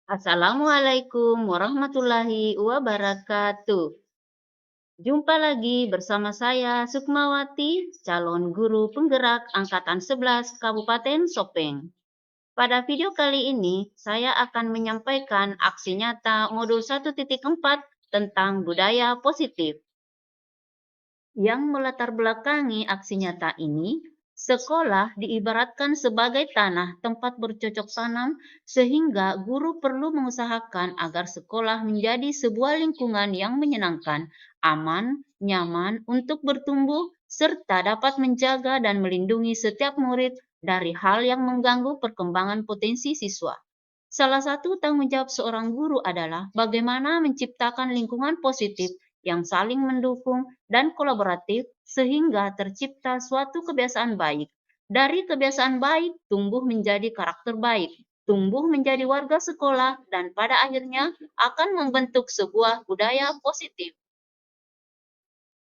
Assalamualaikum warahmatullahi wabarakatuh. Jumpa lagi bersama saya Sukmawati, calon guru penggerak Angkatan 11 Kabupaten Sopeng. Pada video kali ini, saya akan menyampaikan aksi nyata modul 1.4 tentang budaya positif. Yang melatar belakangi aksi nyata ini, sekolah diibaratkan sebagai tanah tempat bercocok tanam, sehingga guru perlu mengusahakan agar sekolah menjadi sebuah lingkungan yang menyenangkan, aman, nyaman untuk bertumbuh, serta dapat menjaga dan melindungi setiap murid dari hal yang mengganggu perkembangan potensi siswa. Salah satu tanggung jawab seorang guru adalah bagaimana menciptakan lingkungan positif yang saling mendukung dan kolaboratif sehingga tercipta suatu kebiasaan baik. Dari kebiasaan baik tumbuh menjadi karakter baik, tumbuh menjadi warga sekolah, dan pada akhirnya akan membentuk sebuah budaya positif.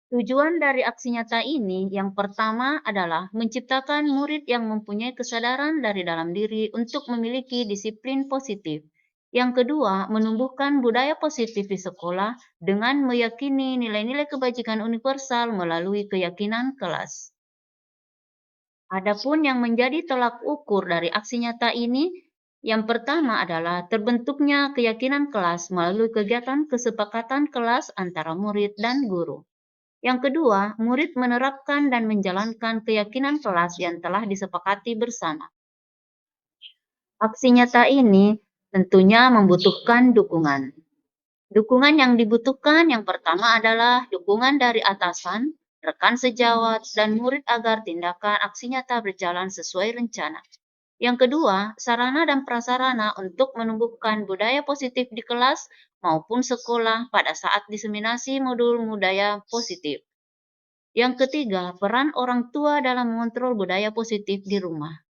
Tujuan dari aksi nyata ini yang pertama adalah menciptakan murid yang mempunyai kesadaran dari dalam diri untuk memiliki disiplin positif. Yang kedua, menumbuhkan budaya positif di sekolah dengan meyakini nilai-nilai kebajikan universal melalui keyakinan kelas. Adapun yang menjadi tolak ukur dari aksi nyata ini, yang pertama adalah terbentuknya keyakinan kelas melalui kegiatan kesepakatan kelas antara murid dan guru. Yang kedua, murid menerapkan dan menjalankan keyakinan kelas yang telah disepakati bersama. Aksi nyata ini tentunya membutuhkan dukungan. Dukungan yang dibutuhkan yang pertama adalah dukungan dari atasan, rekan sejawat, dan murid agar tindakan aksi nyata berjalan sesuai rencana. Yang kedua, sarana dan prasarana untuk menumbuhkan budaya positif di kelas maupun sekolah pada saat diseminasi modul budaya positif. Yang ketiga, peran orang tua dalam mengontrol budaya positif di rumah.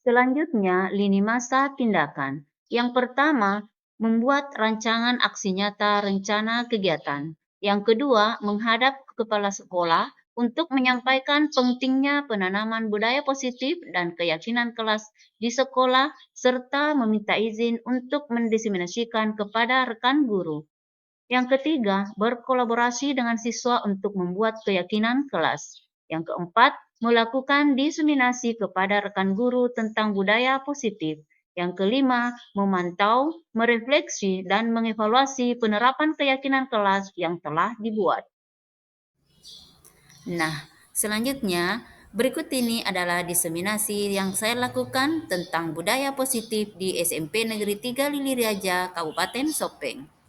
Selanjutnya, lini masa tindakan. Yang pertama, membuat rancangan aksi nyata rencana kegiatan. Yang kedua, menghadap ke kepala sekolah untuk menyampaikan pentingnya penanaman budaya positif dan keyakinan kelas di sekolah, serta meminta izin untuk mendiseminasikan kepada rekan guru. Yang ketiga, berkolaborasi dengan siswa untuk membuat keyakinan kelas. Yang keempat, melakukan diseminasi kepada rekan guru tentang budaya positif. Yang kelima, memantau, merefleksi, dan mengevaluasi penerapan keyakinan kelas yang telah dibuat. Nah, selanjutnya, berikut ini adalah diseminasi yang saya lakukan tentang budaya positif di SMP Negeri 3 Lili Raja, Kabupaten Sopeng.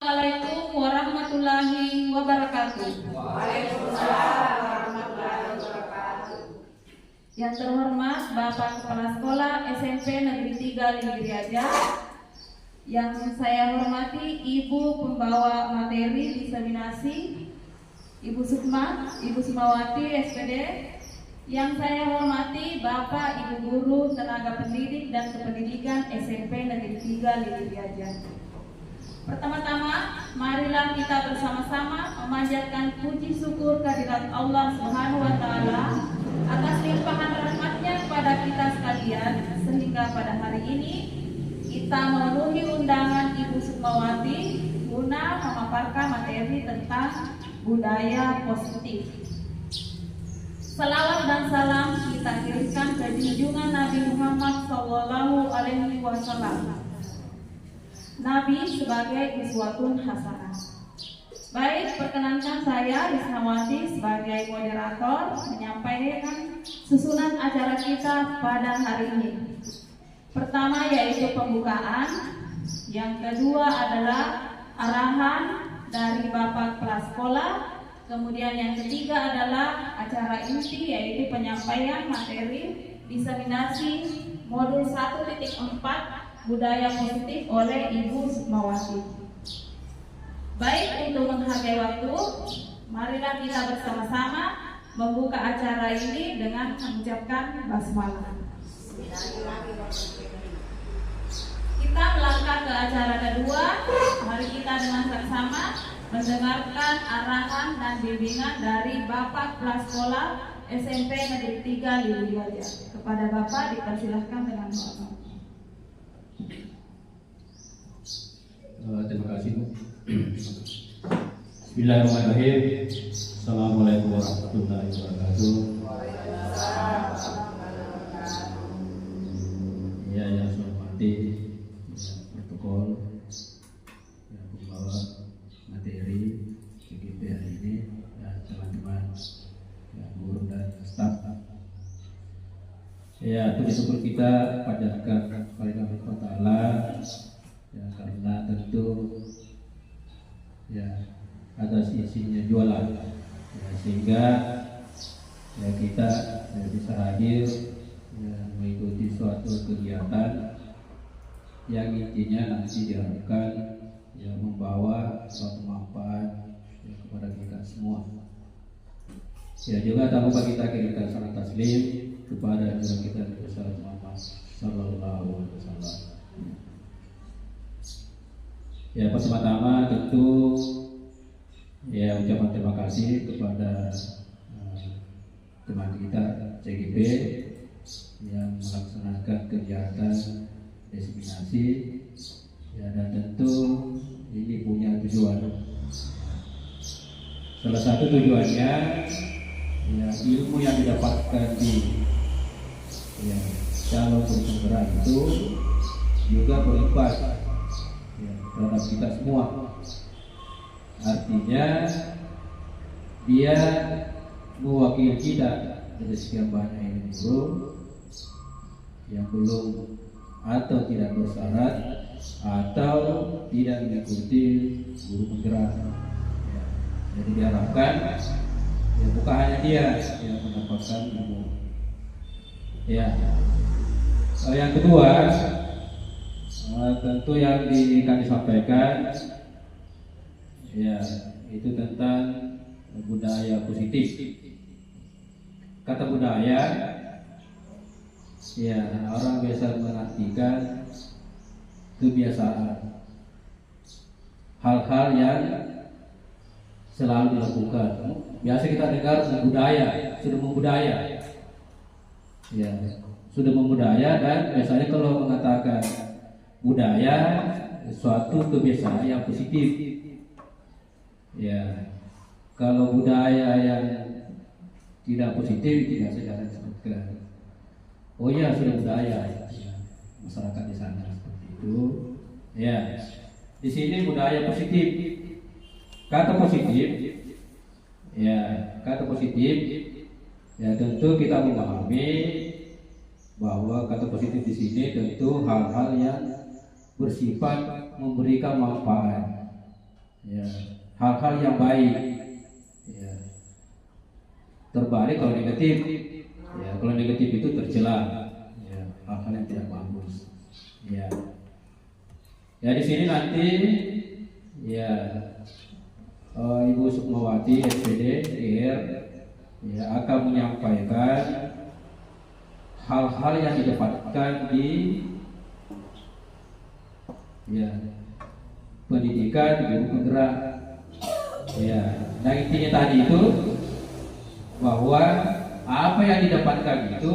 Assalamualaikum warahmatullahi wabarakatuh. Yang terhormat Bapak Kepala Sekolah SMP Negeri 3 Lili Raja, yang saya hormati Ibu Pembawa Materi Diseminasi, Ibu Sukmawati SPD, yang saya hormati Bapak Ibu Guru Tenaga Pendidik dan Kependidikan SMP Negeri 3 Lili Raja. Pertama-tama, marilah kita bersama-sama memanjatkan puji syukur kehadirat Allah Subhanahu wa Ta'ala atas limpahan rahmat-Nya kepada kita sekalian, sehingga pada hari ini kita memenuhi undangan Ibu Sukmawati guna memaparkan materi tentang budaya positif. Salawat dan salam kita kirimkan ke junjungan Nabi Muhammad SAW, Nabi sebagai uswatun hasanah. Baik, perkenankan saya Risnawati sebagai moderator menyampaikan susunan acara kita pada hari ini. Pertama yaitu pembukaan, yang kedua adalah arahan dari Bapak Kepala Sekolah, kemudian yang ketiga adalah acara inti yaitu penyampaian materi diseminasi modul 1.4 budaya positif oleh Ibu Sukmawati. Baik, untuk menghargai waktu, marilah kita bersama-sama membuka acara ini dengan mengucapkan basmalah. Kita melangkah ke acara kedua. Mari kita dengan bersama mendengarkan arahan dan bimbingan dari Bapak Kepala Sekolah SMP Negeri 3 Lili Raja. Kepada Bapak dipersilahkan dengan hormat. Terima kasih Bu. Bismillahirrahmanirrahim. Assalamualaikum warahmatullahi wabarakatuh. Ya, yang saya hormati protokol, yang membawa materi GGP hari ini, dan teman-teman guru dan staf. Ya, itu bersyukur kita panjatkan kepada Allah Ta'ala, ya, karena tentu ya atas isinya jualan, ya, sehingga ya kita ya, bisa hadir ya, mengikuti suatu kegiatan yang intinya nanti diharapkan ya membawa suatu manfaat ya, kepada kita semua. Ya, juga tak lupa kita kirimkan salam taslim kepada junjungan kita Nabi Muhammad sallallahu alaihi wasallam. Ya, pertama-tama tentu ya ucapan terima kasih kepada teman kita CGP yang melaksanakan kegiatan diseminasi ya, dan tentu ini punya tujuan. Salah satu tujuannya ya ilmu yang didapatkan di ya, calon penggerak itu juga berimbas ya, terhadap kita semua. Artinya dia mewakili kita dari sekian banyak ini guru yang belum atau tidak bersyarat atau tidak mengikuti guru penggerak ya. Jadi diharapkan ya bukan hanya dia yang mendapatkan ilmu ya. Yang kedua tentu yang kami sampaikan ya itu tentang budaya positif. Kata budaya ya orang biasa mengartikan kebiasaan, hal-hal yang selalu dilakukan. Biasa kita dengar budaya, sudah membudaya ya, sudah membudaya. Dan biasanya kalau mengatakan budaya suatu kebiasaan yang positif ya. Kalau budaya yang tidak positif tidak secara disebutkan. Oh ya, sudah budaya ya, masyarakat di sana seperti itu ya. Di sini budaya positif. Kata positif ya, kata positif ya tentu kita memahami bahwa kata positif di sini tentu hal-hal yang bersifat memberikan manfaat ya, hal-hal yang baik ya. Terbalik kalau negatif ya, kalau negatif itu tercela ya, hal-hal yang tidak bagus ya. Ya di sini nanti ya Ibu Sukmawati SPD IR ya akan menyampaikan hal-hal yang didapatkan di ya pendidikan guru penggerak ya. Nah intinya tadi itu bahwa apa yang didapatkan itu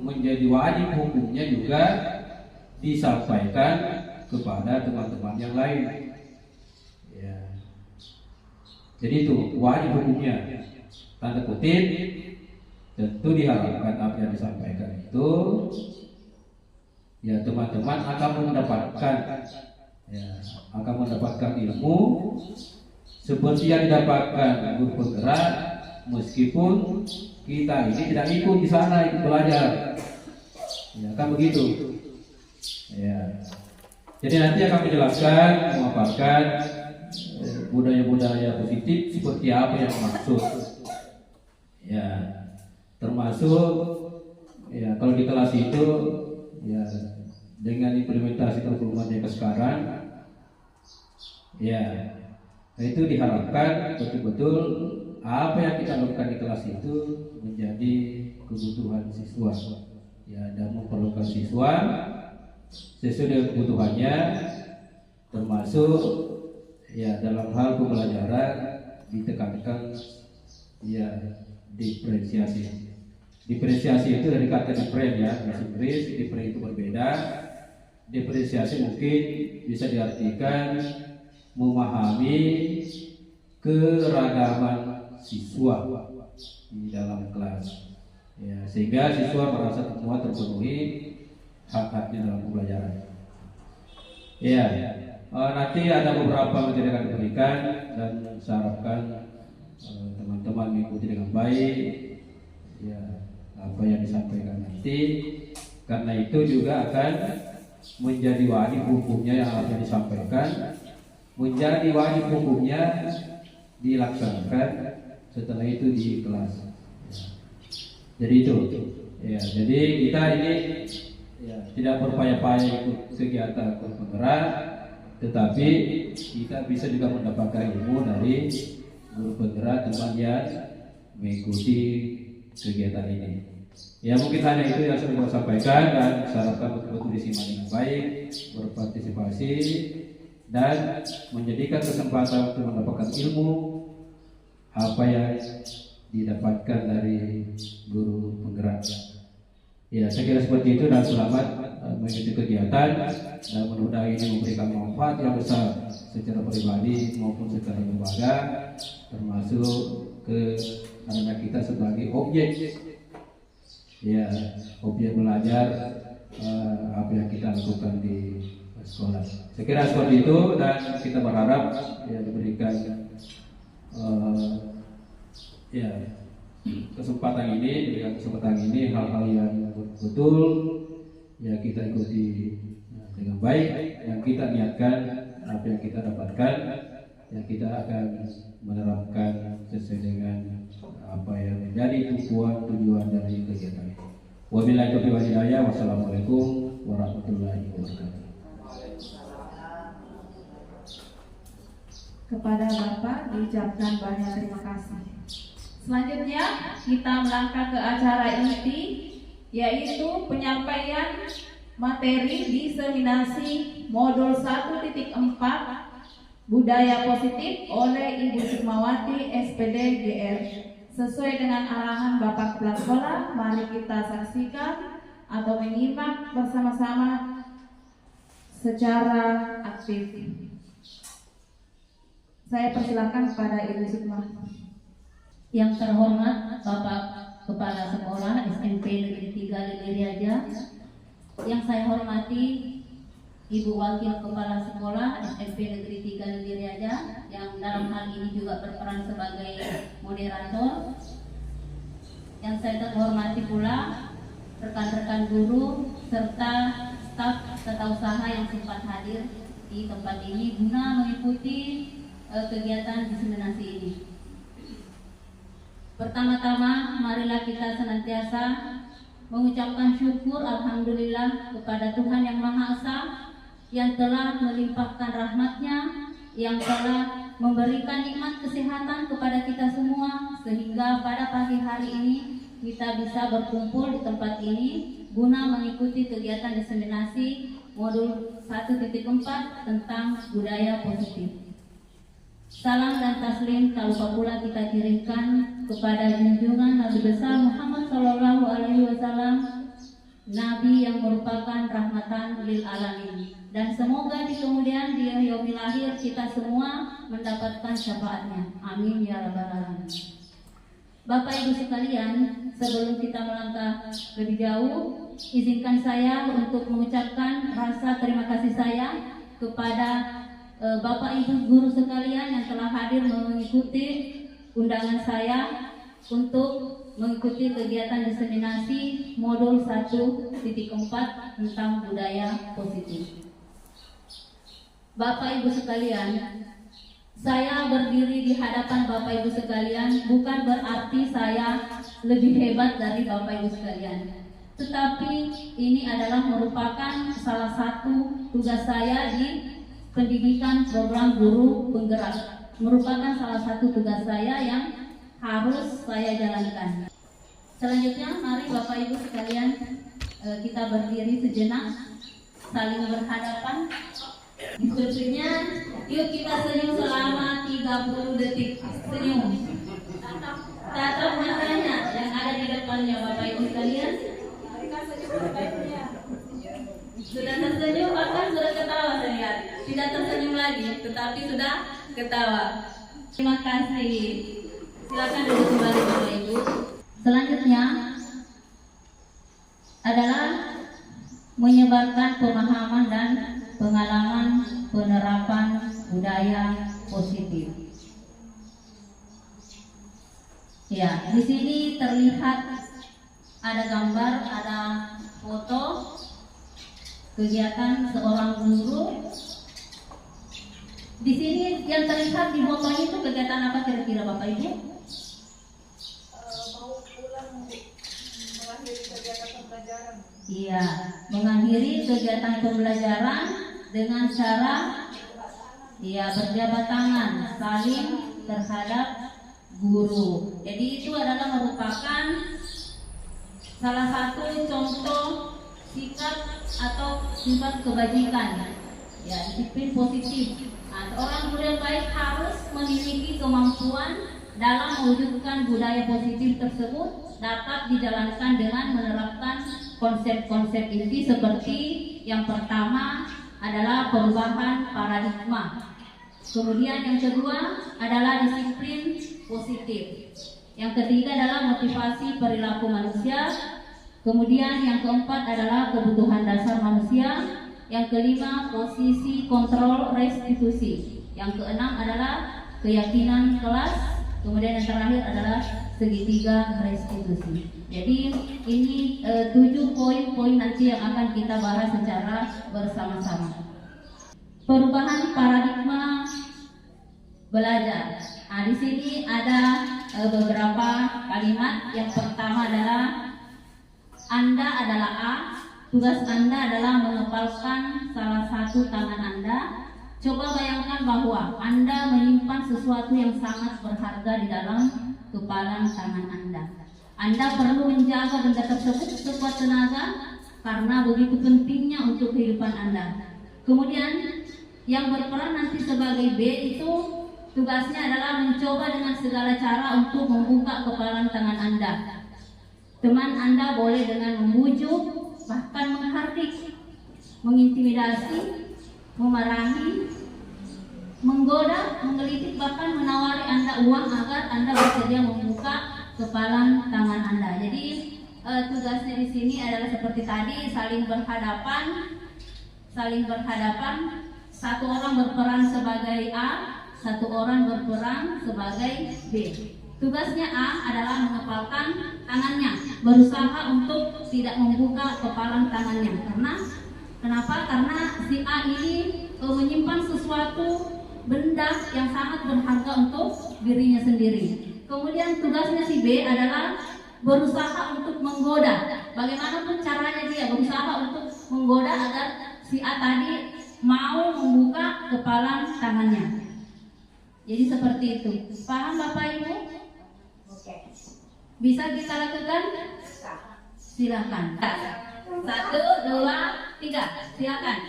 menjadi wajib hukumnya juga disampaikan kepada teman-teman yang lain ya. Jadi itu wajib hukumnya, tanda kutip. Tentu diharapkan apa yang disampaikan itu ya teman-teman akan mendapatkan ya, akan mendapatkan ilmu seperti yang didapatkan guru penggerak, meskipun kita ini tidak ikut di sana, ikut belajar ya, kan begitu ya. Jadi nanti akan menjelaskan, memaparkan budaya-budaya positif seperti apa yang maksud ya, termasuk ya kalau di kelas itu ya dengan implementasi kurikulum yang sekarang ya, itu diharapkan betul-betul apa yang kita lakukan di kelas itu menjadi kebutuhan siswa ya, dan memperlukan siswa sesuai dengan kebutuhannya, termasuk ya dalam hal pembelajaran ditekankan ya diferensiasi. Diferensiasi itu dari kata different ya, bahasa Inggris. Different itu berbeda. Diferensiasi mungkin bisa diartikan memahami keragaman siswa di dalam kelas. Ya, sehingga siswa merasa semua terpenuhi hak-haknya dalam pembelajaran. Ya, nanti ada beberapa materi yang akan diberikan dan saya harapkan teman-teman mengikuti dengan baik ya apa yang disampaikan nanti, karena itu juga akan menjadi wajib hukumnya yang harus disampaikan, menjadi wajib hukumnya dilaksanakan setelah itu di kelas. Jadi itu ya, jadi kita ini ya, tidak berpayah-payah ikut kegiatan penggerak, tetapi kita bisa juga mendapatkan ilmu dari guru penggerak teman yang mengikuti kegiatan ini. Ya mungkin hanya itu yang saya mau sampaikan, dan saya harapkan betul-betul disimak dengan baik, berpartisipasi dan menjadikan kesempatan untuk mendapatkan ilmu apa yang didapatkan dari guru penggerak. Ya, saya kira seperti itu, dan selamat mengikuti kegiatan, dan mudah-mudahan ini memberikan manfaat yang besar secara pribadi maupun secara lembaga, termasuk ke anak kita sebagai objek ya, objek belajar apa yang kita lakukan di sekolah. Saya kira seperti itu, dan kita berharap ya diberikan ya kesempatan ini hal-hal yang betul ya kita ikuti dengan baik, yang kita niatkan apa yang kita dapatkan, yang kita akan menerapkan sesuai dengan apa yang menjadi tujuan dari kegiatan ini. Wabillahi taufiq wal hidayah. Wassalamualaikum warahmatullahi wabarakatuh. Kepada Bapak diucapkan banyak terima kasih. Selanjutnya kita melangkah ke acara inti, yaitu penyampaian materi diseminasi modul 1.4 Budaya Positif oleh Ibu Sukmawati SPD GR. Sesuai dengan arahan Bapak Kepala Sekolah, mari kita saksikan atau menyimak bersama-sama secara aktif. Saya persilakan kepada Ibu Sukmawati. Yang terhormat Bapak Kepala Sekolah SMP Negeri 3 Liliriaja, yang saya hormati Ibu Wakil Kepala Sekolah SMP Negeri 3 Liliriaja, yang dalam hal ini juga berperan sebagai moderator. Yang saya terhormati pula rekan-rekan guru serta staf tata usaha yang sempat hadir di tempat ini guna mengikuti kegiatan diseminasi ini. Pertama-tama, marilah kita senantiasa mengucapkan syukur alhamdulillah kepada Tuhan Yang Maha Esa yang telah melimpahkan rahmat-Nya, yang telah memberikan nikmat kesehatan kepada kita semua, sehingga pada pagi hari ini kita bisa berkumpul di tempat ini guna mengikuti kegiatan diseminasi modul 1.4 tentang budaya positif. Salam dan taslim tak lupa pula kita kirimkan kepada junjungan Nabi besar Muhammad SAW, Nabi yang merupakan rahmatan lil alamin. Dan semoga di kemudian di yaumil akhir kita semua mendapatkan syafaatnya. Amin ya rabbal alamin. Bapak Ibu sekalian, sebelum kita melangkah lebih jauh, izinkan saya untuk mengucapkan rasa terima kasih saya kepada Bapak Ibu guru sekalian yang telah hadir mengikuti undangan saya untuk mengikuti kegiatan diseminasi modul 1.4 tentang budaya positif. Bapak Ibu sekalian, saya berdiri di hadapan Bapak Ibu sekalian bukan berarti saya lebih hebat dari Bapak Ibu sekalian, tetapi ini adalah merupakan salah satu tugas saya di pendidikan program guru penggerak, merupakan salah satu tugas saya yang harus saya jalankan. Selanjutnya, mari Bapak Ibu sekalian kita berdiri sejenak, saling berhadapan, Instruksinya, yuk kita senyum selama 30 detik. Senyum. Tatap matanya yang ada di depannya, Bapak Ibu sekalian. Sudah tersenyum, bahkan sudah ketawa saya lihat. Tidak tersenyum lagi, tetapi sudah ketawa. Terima kasih. Silakan duduk kembali Bapak Ibu. Selanjutnya adalah menyebarkan pemahaman dan pengalaman penerapan budaya positif. Ya, di sini terlihat ada gambar, ada foto kegiatan seorang guru. Di sini yang terlihat di foto itu kegiatan apa kira-kira Bapak Ibu? Mau pulang mengakhiri kegiatan pembelajaran. Iya, mengakhiri kegiatan pembelajaran dengan cara berjabat tangan saling terhadap guru. Jadi itu adalah merupakan salah satu contoh sikap atau sifat kebajikan, ya, disiplin positif. Nah, seorang guru yang baik harus memiliki kemampuan dalam mewujudkan budaya positif tersebut dapat dijalankan dengan menerapkan konsep-konsep inti seperti yang pertama adalah perubahan paradigma. Kemudian yang kedua adalah disiplin positif. Yang ketiga adalah motivasi perilaku manusia. Kemudian yang keempat adalah kebutuhan dasar manusia. Yang kelima posisi kontrol restitusi. Yang keenam adalah keyakinan kelas. Kemudian yang terakhir adalah segitiga restitusi. Jadi ini 7 poin-poin nanti yang akan kita bahas secara bersama-sama. Perubahan paradigma belajar. Nah, di sini ada beberapa kalimat. Yang pertama adalah Anda adalah A. Tugas Anda adalah mengepalkan salah satu tangan Anda. Coba bayangkan bahwa Anda menyimpan sesuatu yang sangat berharga di dalam kepalan tangan Anda. Anda perlu menjaga benda tersebut sekuat tenaga karena begitu pentingnya untuk kehidupan Anda. Kemudian yang berperan nanti sebagai B itu tugasnya adalah mencoba dengan segala cara untuk membuka kepalan tangan Anda. Teman Anda boleh dengan membujuk, bahkan menghardik, mengintimidasi, memarahi, menggoda, menggelitik, bahkan menawari Anda uang agar Anda bersedia membuka kepalan tangan Anda. Jadi tugasnya di sini adalah seperti tadi, saling berhadapan. Satu orang berperan sebagai A, satu orang berperan sebagai B. Tugasnya A adalah mengepalkan tangannya, berusaha untuk tidak membuka kepalan tangannya. Kenapa? Karena si A ini menyimpan sesuatu benda yang sangat berharga untuk dirinya sendiri. Kemudian tugasnya si B adalah berusaha untuk menggoda. Bagaimanapun caranya dia berusaha untuk menggoda agar si A tadi mau membuka kepalan tangannya. Jadi seperti itu. Paham Bapak Ibu? Oke. Bisa kita lakukan? Silakan. 1, 2, 3. Silakan.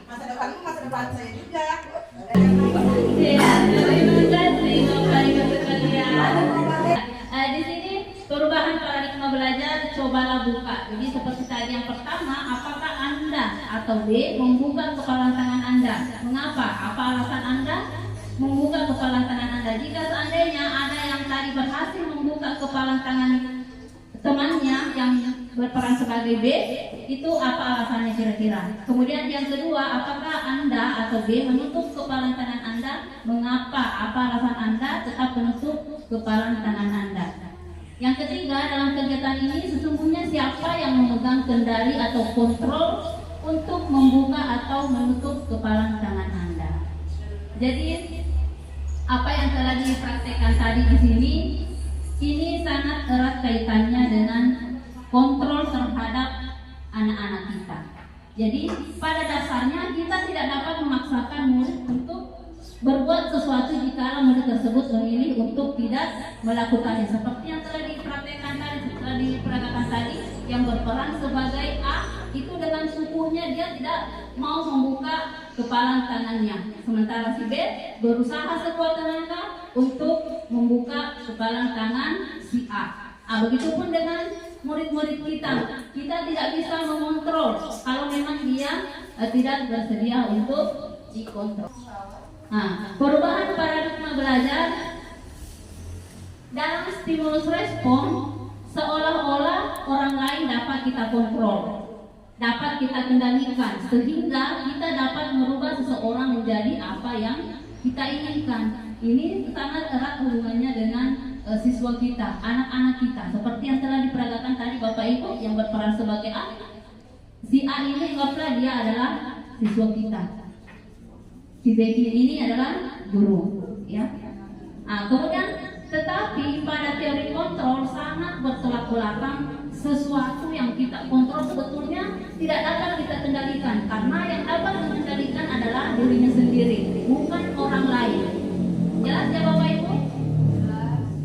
Masa depan saya juga. Di sini perubahan paradigma belajar cobalah buka. Jadi seperti tadi yang pertama, apakah Anda atau B membuka kepala tangan Anda? Mengapa? Apa alasan Anda membuka kepala tangan Anda? Jika seandainya ada yang tadi berhasil membuka kepala tangan temannya yang berperan sebagai B, itu apa alasannya kira-kira? Kemudian yang kedua, apakah Anda atau B menutup kepala tangan Anda? Mengapa? Apa alasan Anda tetap menutup kepala tangan Anda? Yang ketiga, dalam kegiatan ini sesungguhnya siapa yang memegang kendali atau kontrol untuk membuka atau menutup kepala tangan Anda? Jadi apa yang telah dipraktekkan tadi di sini ini sangat erat kaitannya dengan kontrol terhadap anak-anak kita. Jadi pada dasarnya kita tidak dapat memaksakan murid untuk berbuat sesuatu jika murid tersebut memilih untuk tidak melakukannya. Seperti yang telah diperagakan tadi, yang berperan sebagai A itu dengan sukunya dia tidak mau membuka kepalan tangannya, sementara si B berusaha sekuat tenaga untuk membuka kepalan tangan si A. Begitupun dengan murid-murid kita tidak bisa mengontrol kalau memang dia tidak bersedia untuk dikontrol. Perubahan paradigma belajar dalam stimulus respon seolah-olah orang lain dapat kita kontrol, dapat kita kendalikan, sehingga kita dapat merubah seseorang menjadi apa yang kita inginkan. Ini sangat erat hubungannya dengan siswa kita, anak-anak kita. Seperti yang telah diperagakan tadi Bapak Ibu yang berperan sebagai A. Si A ini anggaplah dia adalah siswa kita. Si Becky ini adalah guru, ya. Kemudian tetapi pada teori kontrol sangat bertolak belakang. Sesuatu yang kita kontrol sebetulnya tidak dapat kita kendalikan, karena yang dapat mengendalikan adalah dirinya sendiri, bukan orang lain. Jelas ya Bapak Ibu?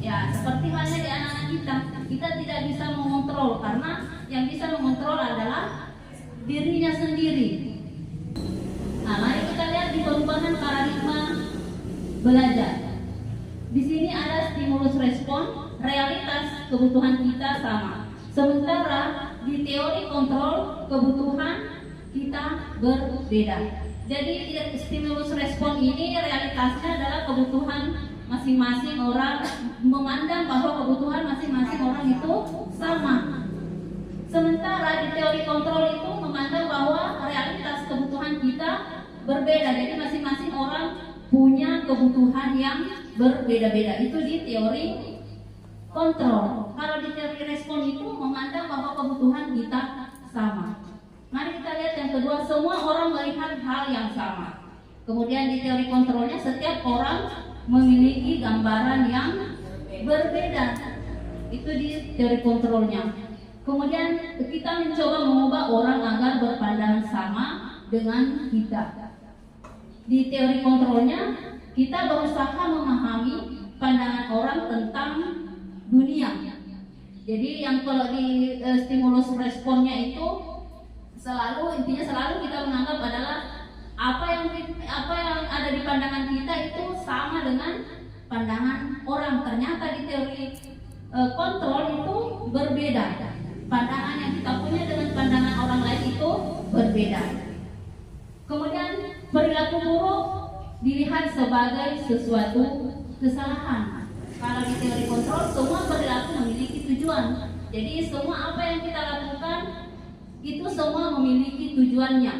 Ya, seperti halnya di anak-anak kita tidak bisa mengontrol, karena yang bisa mengontrol adalah dirinya sendiri. Mari kita lihat di perubahan paradigma belajar. Di sini ada stimulus respon, realitas kebutuhan kita sama. Sementara di teori kontrol kebutuhan kita berbeda. Jadi stimulus respon ini realitasnya adalah kebutuhan masing-masing orang, memandang bahwa kebutuhan masing-masing orang itu sama. Sementara di teori kontrol itu memandang bahwa realitas kebutuhan kita berbeda. Jadi masing-masing orang punya kebutuhan yang berbeda-beda. Itu di teori kontrol. Kalau di teori respon itu memandang bahwa kebutuhan kita sama. Mari kita lihat yang kedua, semua orang melihat hal yang sama. Kemudian di teori kontrolnya setiap orang memiliki gambaran yang berbeda. Itu di teori kontrolnya. Kemudian kita mencoba mengubah orang agar berpandangan sama dengan kita. Di teori kontrolnya kita berusaha memahami pandangan orang tentang dunia. Jadi yang kalau di stimulus responnya itu intinya selalu kita menganggap adalah apa yang ada di pandangan kita itu sama dengan pandangan orang. Ternyata di teori kontrol itu berbeda. Pandangan yang kita punya dengan pandangan orang lain itu berbeda. Kemudian perilaku buruk dilihat sebagai sesuatu kesalahan. Kalau di teori kontrol semua perilaku memiliki tujuan. Jadi semua apa yang kita lakukan itu semua memiliki tujuannya.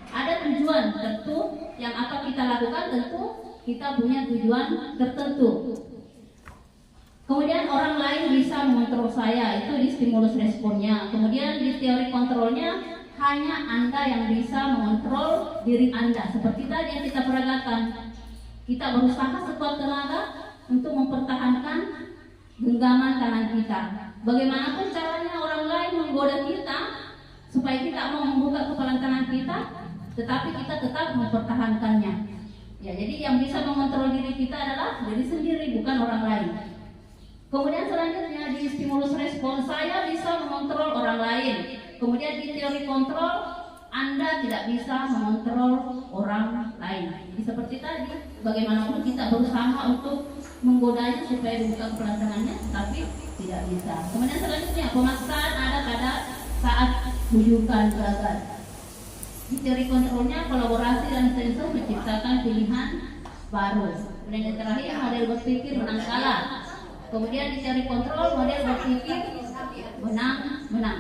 Ada tujuan tertentu yang akan kita lakukan, tentu kita punya tujuan tertentu. Kemudian orang lain bisa mengontrol saya, itu di stimulus responnya. Kemudian di teori kontrolnya hanya Anda yang bisa mengontrol diri Anda. Seperti tadi yang kita peragakan, kita berusaha sekuat tenaga untuk mempertahankan genggaman tangan kita. Bagaimanapun caranya orang lain menggoda kita supaya kita mau membuka kepalan tangan kita, tetapi kita tetap mempertahankannya. Ya, jadi yang bisa mengontrol diri kita adalah diri sendiri, bukan orang lain. Kemudian selanjutnya di stimulus respon saya bisa mengontrol orang lain. Kemudian di teori kontrol Anda tidak bisa mengontrol orang lain. Jadi seperti tadi, bagaimanapun kita berusaha untuk menggodanya supaya dibuka kepalan tangannya, tapi tidak bisa. Kemudian selanjutnya pemaksaan ada pada saat bujukan gagal. Di teori kontrolnya kolaborasi dan sensor menciptakan pilihan baru. Kemudian yang terakhir model berpikir menang kalah. Kemudian di teori kontrol model berpikir menang.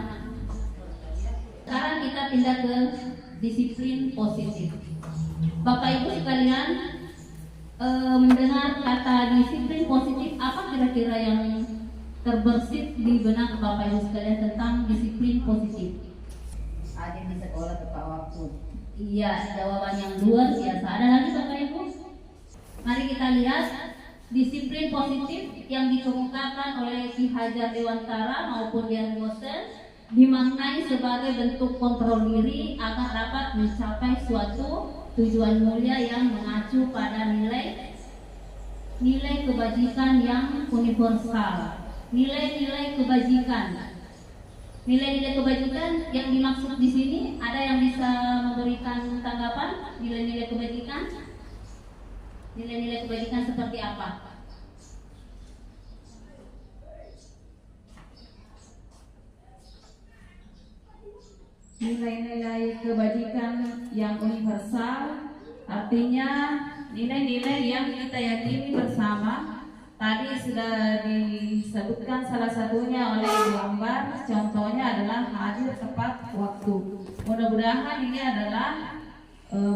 Sekarang kita pindah ke disiplin positif. Bapak Ibu sekalian mendengar kata disiplin positif, apa kira-kira yang terbersit di benak Bapak Ibu sekalian tentang disiplin positif? Ada di sekolah tepat waktu. Iya, jawaban yang luar biasa. Ada lagi Bapak Ibu? Mari kita lihat disiplin positif yang dikemukakan oleh Ki Hajar Dewantara maupun Dian Moser dimaknai sebagai bentuk kontrol diri agar dapat mencapai suatu tujuan mulia yang mengacu pada nilai kebajikan yang universal. Nilai-nilai kebajikan yang dimaksud di sini, ada yang bisa memberikan tanggapan? Nilai-nilai kebajikan seperti apa? Nilai-nilai kebajikan yang universal artinya nilai-nilai yang kita yakini bersama. Tadi sudah disebutkan salah satunya oleh Ibu Ambar, contohnya adalah hadir tepat waktu. Mudah-mudahan ini adalah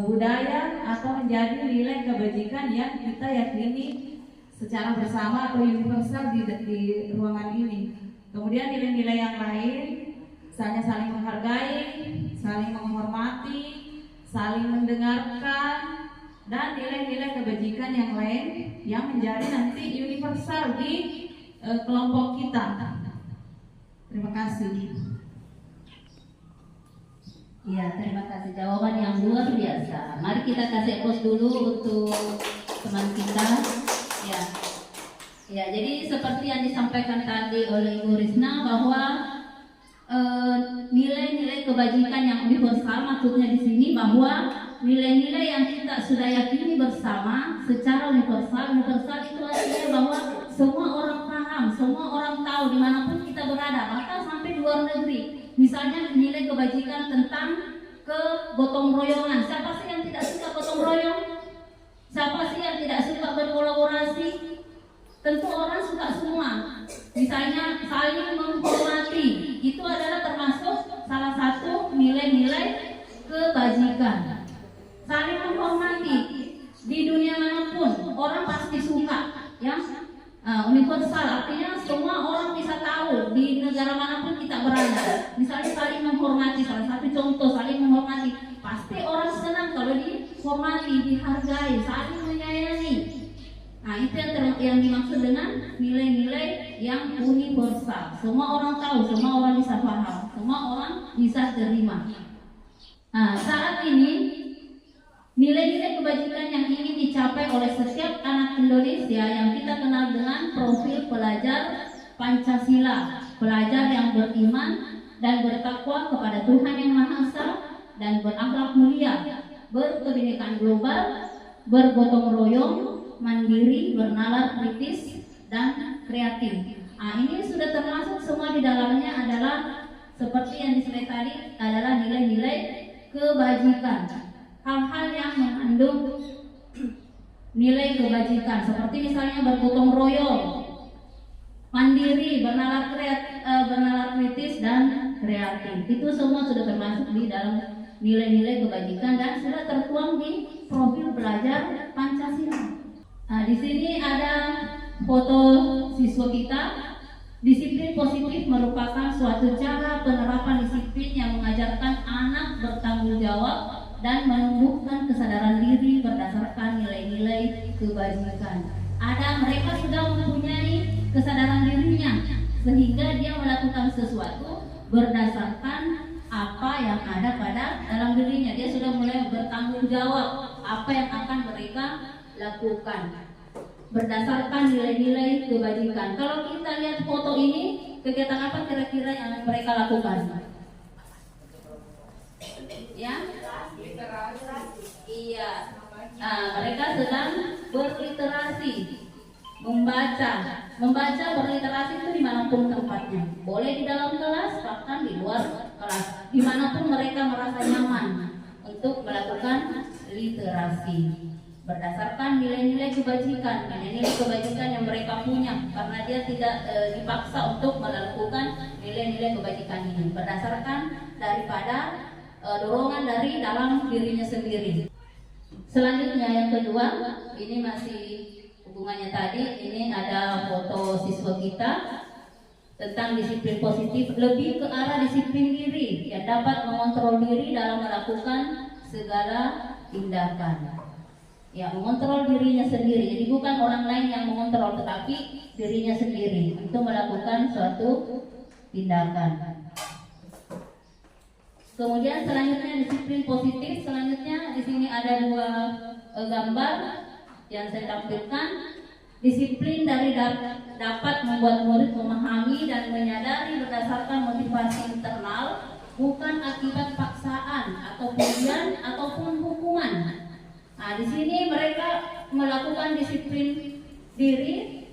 budaya atau menjadi nilai kebajikan yang kita yakini secara bersama atau universal di ruangan ini. Kemudian nilai-nilai yang lain, misalnya saling menghargai, saling menghormati, saling mendengarkan, dan nilai-nilai kebajikan yang lain yang menjadi nanti universal di kelompok kita. Terima kasih. Iya, terima kasih, jawaban yang luar biasa. Mari kita kasih applause dulu untuk teman kita. Ya, jadi seperti yang disampaikan tadi oleh Ibu Risna bahwa nilai-nilai kebajikan yang universal, maksudnya di sini bahwa nilai-nilai yang kita sudah yakini bersama secara universal itu artinya bahwa semua orang paham, semua orang tahu dimanapun kita berada, bahkan sampai di luar negeri. Misalnya nilai kebajikan tentang kegotong royongan. Siapa sih yang tidak suka gotong royong? Siapa sih yang tidak suka berkolaborasi? Tentu orang suka semua. Misalnya saling menghormati, itu adalah termasuk salah satu nilai-nilai kebajikan. Saling menghormati di dunia manapun orang pasti suka, yang universal artinya semua orang bisa tahu di negara manapun kita berada. Misalnya saling menghormati, salah satu contoh saling menghormati, pasti orang senang kalau dihormati, dihargai, saling menyayangi. Nah, itu yang dimaksud dengan nilai-nilai yang universal. Semua orang tahu, semua orang bisa paham, semua orang bisa terima. Nah, saat ini nilai-nilai kebajikan yang ingin dicapai oleh setiap anak Indonesia yang kita kenal dengan profil pelajar Pancasila, pelajar yang beriman dan bertakwa kepada Tuhan Yang Maha Esa dan berakhlak mulia, berkebinekaan global, bergotong royong, mandiri, bernalar kritis, dan kreatif. Nah, ini sudah termasuk semua di dalamnya adalah seperti yang disebut tadi adalah nilai-nilai kebajikan. Hal-hal yang mengandung nilai kebajikan seperti misalnya bergotong royong, mandiri, bernalar kritis, dan kreatif. Itu semua sudah termasuk di dalam nilai-nilai kebajikan dan sudah tertuang di profil pelajar Pancasila. Nah, di sini ada foto siswa kita. Disiplin positif merupakan suatu cara penerapan disiplin yang mengajarkan anak bertanggung jawab dan menumbuhkan kesadaran diri berdasarkan nilai-nilai kebajikan. Mereka sudah mempunyai kesadaran dirinya sehingga dia melakukan sesuatu berdasarkan apa yang ada pada dalam dirinya. Dia sudah mulai bertanggung jawab apa yang akan mereka lakukan berdasarkan nilai-nilai kebajikan. Kalau kita lihat foto ini, kegiatan apa kira-kira yang mereka lakukan? Ya? Iya. Nah, mereka sedang berliterasi, membaca, berliterasi itu dimanapun tempatnya. Boleh di dalam kelas, bahkan di luar kelas. Dimanapun mereka merasa nyaman untuk melakukan literasi. Berdasarkan nilai-nilai kebajikan yang mereka punya, karena dia tidak dipaksa untuk melakukan nilai-nilai kebajikan ini. Berdasarkan daripada dorongan dari dalam dirinya sendiri. Selanjutnya yang kedua, ini masih hubungannya tadi. Ini ada foto siswa kita tentang disiplin positif, lebih ke arah disiplin diri yang dapat mengontrol diri dalam melakukan segala tindakan. Ya, mengontrol dirinya sendiri. Jadi bukan orang lain yang mengontrol, tetapi dirinya sendiri untuk melakukan suatu tindakan. Kemudian selanjutnya disiplin positif. Selanjutnya di sini ada dua gambar yang saya tampilkan. Disiplin dari dapat membuat murid memahami dan menyadari berdasarkan motivasi internal, bukan akibat paksaan atau pujian ataupun hukuman. Nah, di sini mereka melakukan disiplin diri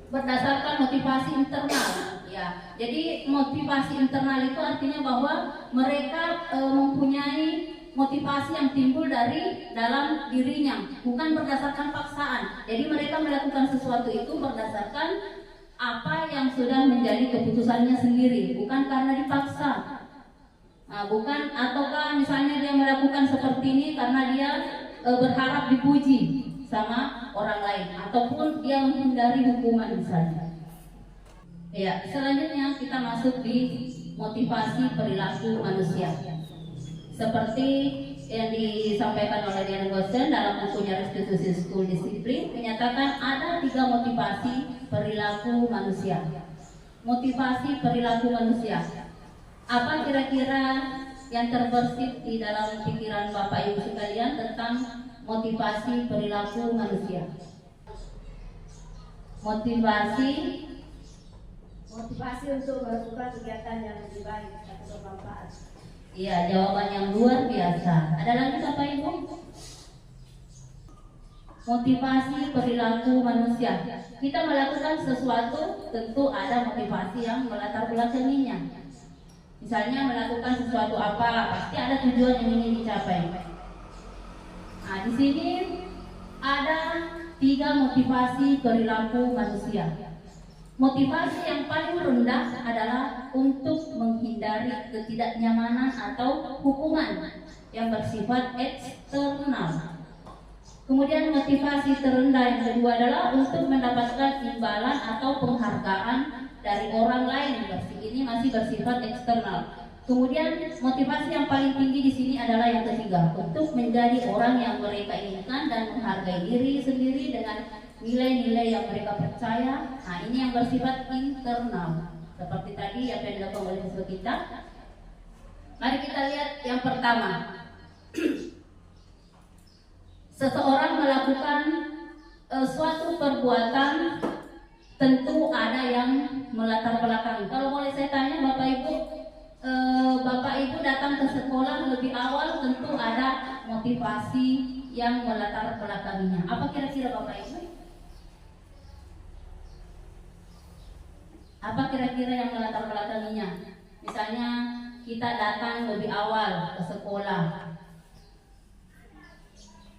berdasarkan motivasi internal. Ya, jadi motivasi internal itu artinya bahwa mereka mempunyai motivasi yang timbul dari dalam dirinya, bukan berdasarkan paksaan. Jadi mereka melakukan sesuatu itu berdasarkan apa yang sudah menjadi keputusannya sendiri, bukan karena dipaksa. Nah, bukan ataukah misalnya dia melakukan seperti ini karena dia berharap dipuji sama orang lain ataupun dia menghindari hukuman misalnya. Ya, selanjutnya kita masuk di motivasi perilaku manusia. Seperti yang disampaikan oleh Dian Gosen dalam bukunya Restitusi School Discipline, menyatakan ada 3 motivasi perilaku manusia. Motivasi perilaku manusia. Apa kira-kira yang terbersit di dalam pikiran Bapak Ibu sekalian tentang motivasi perilaku manusia? Motivasi untuk melakukan kegiatan yang lebih baik atau bermanfaat. Iya, jawaban yang luar biasa. Ada lagi Bapak Ibu? Motivasi perilaku manusia. Kita melakukan sesuatu, tentu ada motivasi yang melatar belakanginya. Misalnya melakukan sesuatu apa, pasti ada tujuan yang ingin dicapai. Nah, di sini ada 3 motivasi perilaku manusia. Motivasi yang paling rendah adalah untuk menghindari ketidaknyamanan atau hukuman yang bersifat eksternal. Kemudian motivasi terendah yang kedua adalah untuk mendapatkan imbalan atau penghargaan dari orang lain. Ini masih bersifat eksternal. Kemudian motivasi yang paling tinggi di sini adalah yang ketiga, untuk menjadi orang yang mereka inginkan dan menghargai diri sendiri dengan nilai-nilai yang mereka percaya. Nah, ini yang bersifat internal. Seperti tadi yang dilakukan oleh siswa kita. Mari kita lihat yang pertama. Seseorang melakukan suatu perbuatan, tentu ada yang melatar belakang. Kalau boleh saya tanya Bapak Ibu datang ke sekolah lebih awal, tentu ada motivasi yang melatar belakanginya. Apa kira-kira Bapak Ibu? Apa kira-kira yang melatar belakanginya? Misalnya kita datang lebih awal ke sekolah.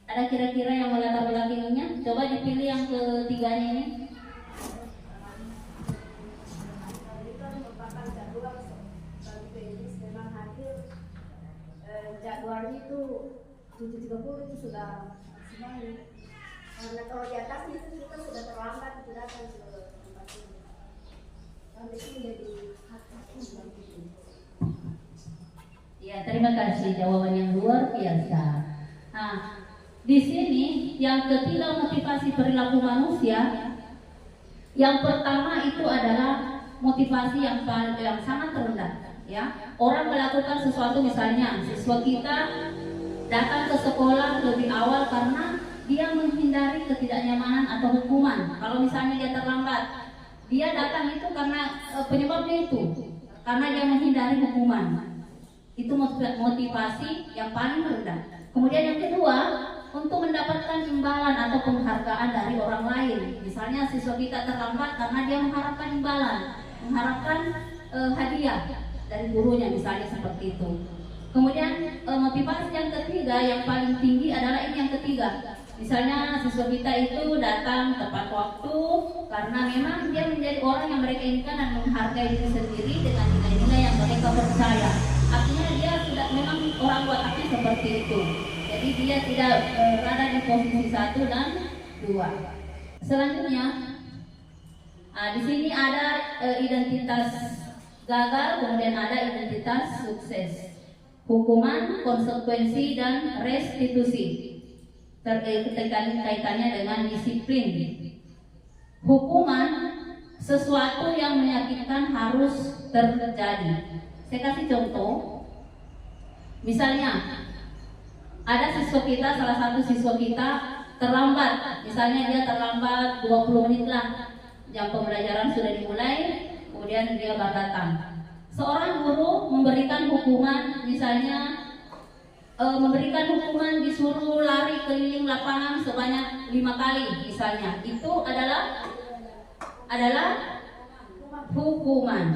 Ada kira-kira yang melatar belakanginya? Coba dipilih yang ketiganya ini. Jadwalnya itu 7.30 itu sudah maksimal. Karena kalau di atas itu kita sudah terlambat, itu datang ke tempat ini. Kalau itu menjadi hak itu. Ya, terima kasih, jawaban yang luar biasa. Nah, di sini yang ketiga motivasi perilaku manusia, yang pertama itu adalah motivasi yang sangat rendah. Ya, orang melakukan sesuatu, misalnya siswa kita datang ke sekolah lebih awal karena dia menghindari ketidaknyamanan atau hukuman. Kalau misalnya dia terlambat, dia datang itu karena penyebabnya itu karena dia menghindari hukuman. Itu motivasi yang paling rendah. Kemudian yang kedua, untuk mendapatkan imbalan atau penghargaan dari orang lain. Misalnya siswa kita terlambat karena dia mengharapkan imbalan, mengharapkan hadiah dari gurunya, misalnya seperti itu. Kemudian motivasi yang ketiga yang paling tinggi adalah ini yang ketiga. Misalnya siswa kita itu datang tepat waktu karena memang dia menjadi orang yang mereka inginkan dan menghargai diri sendiri dengan nilai-nilai yang mereka percaya. Artinya dia sudah memang orang wataknya seperti itu. Jadi dia tidak berada di posisi 1 dan 2. Selanjutnya, di sini ada identitas gagal, kemudian ada identitas sukses, hukuman, konsekuensi, dan restitusi. kaitannya dengan disiplin. Hukuman sesuatu yang menyakitkan harus terjadi. Saya kasih contoh. Misalnya ada siswa kita, salah satu siswa kita terlambat. Misalnya dia terlambat 20 menit lah. Jam pembelajaran sudah dimulai, kemudian dia baru datang. Seorang guru memberikan hukuman, misalnya memberikan hukuman disuruh lari keliling lapangan sebanyak 5 kali misalnya. Itu adalah hukuman.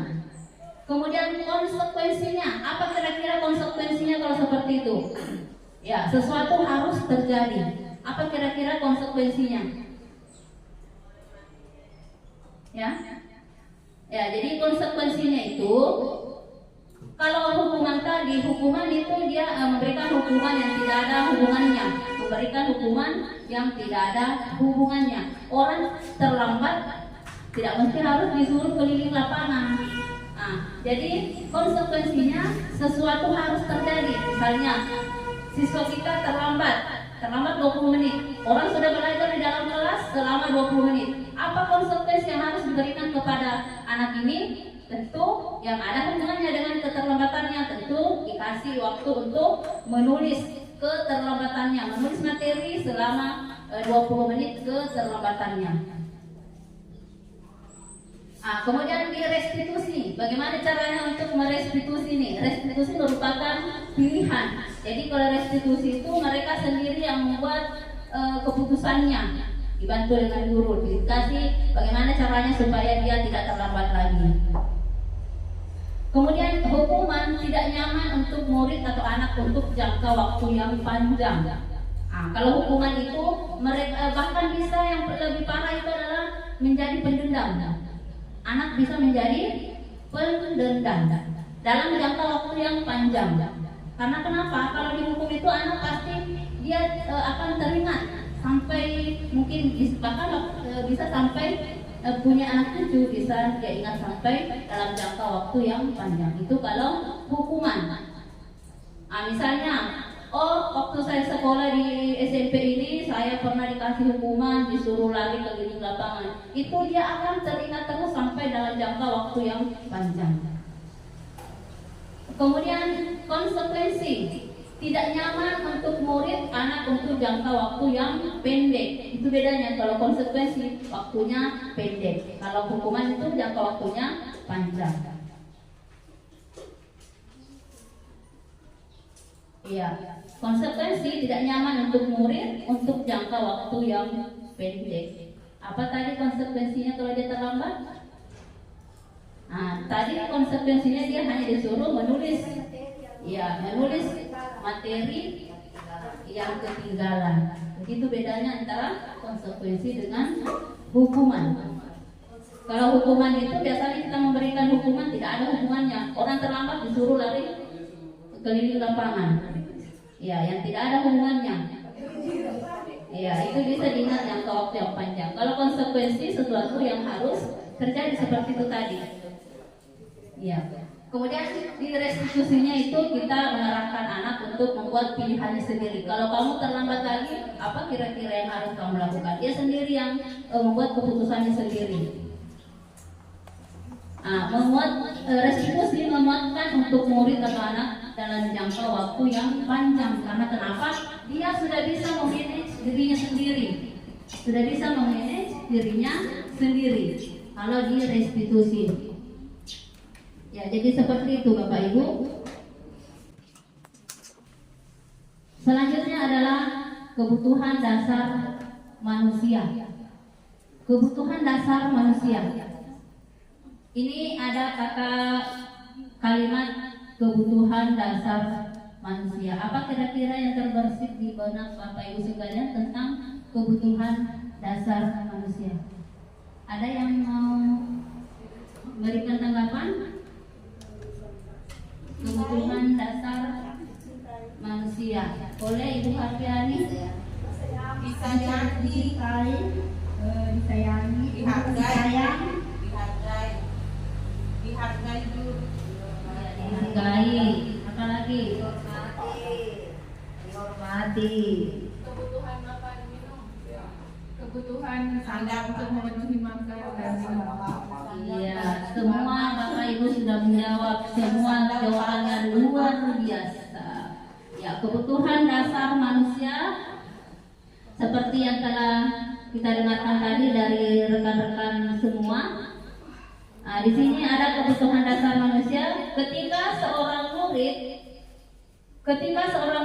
Kemudian konsekuensinya, apa kira-kira konsekuensinya kalau seperti itu? Ya, sesuatu harus terjadi. Apa kira-kira konsekuensinya? Ya, jadi konsekuensinya itu, kalau hukuman tadi, hukuman itu dia memberikan hukuman yang tidak ada hubungannya, memberikan hukuman yang tidak ada hubungannya. Orang terlambat tidak mesti harus disuruh keliling lapangan. Nah, jadi konsekuensinya sesuatu harus terjadi. Misalnya siswa kita terlambat 20 menit. Orang sudah belajar di dalam kelas selama 20 menit. Apa konsekuensi yang harus diberikan kepada anak ini? Tentu yang ada hubungannya dengan keterlambatannya. Tentu dikasih waktu untuk menulis keterlambatannya, menulis materi selama 20 menit keterlambatannya. Kemudian direstitusi. Bagaimana caranya untuk merestitusi ini? Restitusi merupakan pilihan. Jadi kalau restitusi itu mereka sendiri yang membuat keputusannya, dibantu dengan guru, dikasih bagaimana caranya supaya dia tidak terlambat lagi. Kemudian hukuman tidak nyaman untuk murid atau anak untuk jangka waktu yang panjang. Kalau hukuman itu mereka bahkan bisa yang lebih parah itu adalah menjadi pendendam. Anak bisa menjadi pendendam dalam jangka waktu yang panjang. Karena kenapa? Kalau dihukum itu anak pasti dia akan teringat sampai mungkin bahkan bisa sampai punya anak cucu, bisa dia ingat sampai dalam jangka waktu yang panjang. Itu kalau hukuman. Misalnya, waktu saya sekolah di SMP ini saya pernah dikasih hukuman disuruh lari keliling lapangan. Itu dia akan teringat terus sampai dalam jangka waktu yang panjang. Kemudian konsekuensi tidak nyaman untuk murid anak untuk jangka waktu yang pendek. Itu bedanya. Kalau konsekuensi waktunya pendek, kalau hukuman itu jangka waktunya panjang. Iya, konsekuensi tidak nyaman untuk murid untuk jangka waktu yang pendek. Apa tadi konsekuensinya kalau dia terlambat? Tadi konsekuensinya dia hanya disuruh menulis, menulis materi yang ketinggalan. Begitu bedanya antara konsekuensi dengan hukuman. Kalau hukuman itu biasanya kita memberikan hukuman tidak ada hubungannya. Orang terlambat disuruh lari keliling lapangan. Yang tidak ada hubungannya. Itu bisa diingat jangka waktu yang panjang. Kalau konsekuensi sesuatu yang harus terjadi seperti itu tadi. Kemudian di restitusinya itu kita mengarahkan anak untuk membuat pilihannya sendiri. Kalau kamu terlambat lagi, apa kira-kira yang harus kamu lakukan? Dia sendiri yang membuat keputusannya sendiri. Membuat restitusi memuatkan untuk murid atau anak dalam jangka waktu yang panjang. Karena kenapa? Dia sudah bisa memanage dirinya sendiri. Sudah bisa memanage dirinya sendiri kalau di restitusi. Jadi seperti itu Bapak Ibu. Selanjutnya adalah kebutuhan dasar manusia. Kebutuhan dasar manusia. Ini ada kata kalimat kebutuhan dasar manusia. Apa kira-kira yang terbersit di benak Bapak Ibu sekalian tentang kebutuhan dasar manusia? Ada yang mau memberikan tanggapan? Kebutuhan dasar manusia. Boleh Ibu Harfiani? Disayangi, disayangi, dihargai dulu. Dihargai. Apa lagi? Dihormati. Kebutuhan apa sanggup untuk memenuhi makan dan minum. Iya, semua Bapak Ibu sudah menjawab. Semua jawabannya luar biasa. Ya, kebutuhan dasar manusia seperti yang telah kita dengarkan tadi dari rekan-rekan semua. Nah, di sini ada kebutuhan dasar manusia ketika seorang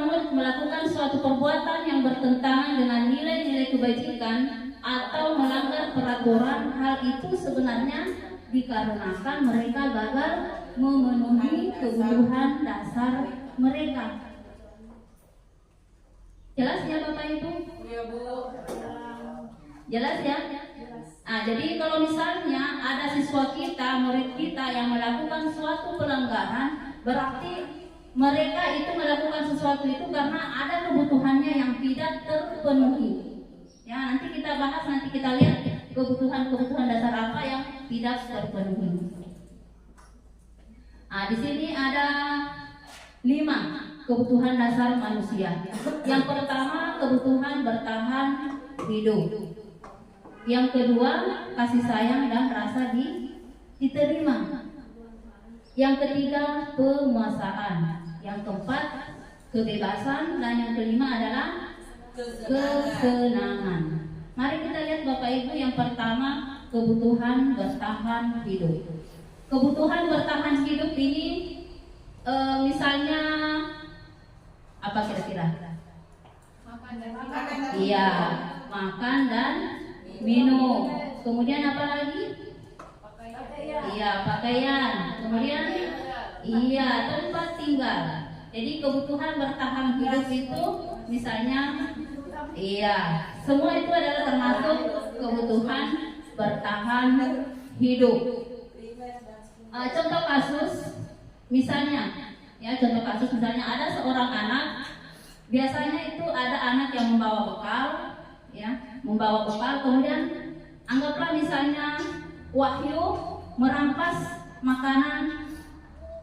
murid melakukan suatu perbuatan yang bertentangan dengan nilai-nilai kebajikan atau melanggar peraturan, hal itu sebenarnya dikarenakan mereka gagal memenuhi kebutuhan dasar mereka. Jelas ya Bapak Ibu? Iya Bu. Jelas ya? Nah, jadi kalau misalnya ada siswa kita, murid kita yang melakukan suatu pelanggaran, berarti mereka itu melakukan sesuatu itu karena ada kebutuhannya yang tidak terpenuhi. Ya, nanti kita bahas, nanti kita lihat kebutuhan dasar apa yang tidak terpenuhi. Nah, di sini ada 5 kebutuhan dasar manusia. Yang pertama, kebutuhan bertahan hidup. Yang kedua, kasih sayang dan rasa diterima. Yang ketiga, penguasaan. Yang keempat, kebebasan. Dan yang kelima adalah kesenangan. Mari kita lihat Bapak Ibu, yang pertama, kebutuhan bertahan hidup. Kebutuhan bertahan hidup ini misalnya apa kira-kira? Iya, makan dan minum. Kemudian apa lagi? Iya, pakaian. Kemudian iya, tempat tinggal. Jadi kebutuhan bertahan hidup itu misalnya iya, semua itu adalah termasuk kebutuhan bertahan hidup. Contoh kasus misalnya, contoh kasus misalnya ada seorang anak, biasanya itu ada anak yang membawa bekal, membawa bekal. Kemudian anggaplah misalnya Wahyu merampas makanan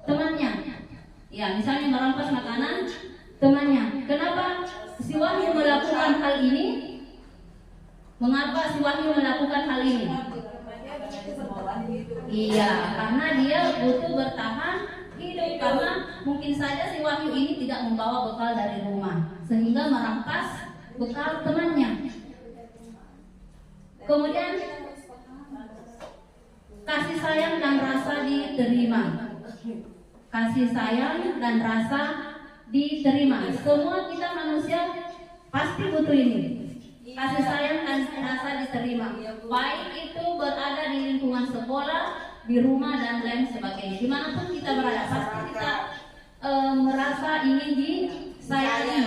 temannya, misalnya merampas makanan temannya. Kenapa si Wahyu melakukan hal ini? Mengapa si Wahyu melakukan hal ini? Iya, karena dia butuh bertahan hidup. Karena mungkin saja si Wahyu ini tidak membawa bekal dari rumah, sehingga merampas bekal temannya. Kemudian kasih sayang dan rasa diterima. Kasih sayang dan rasa diterima. Semua kita manusia pasti butuh ini. Kasih sayang dan rasa diterima. Baik itu berada di lingkungan sekolah, di rumah dan lain sebagainya. Dimanapun kita berada, pasti kita merasa ingin disayangi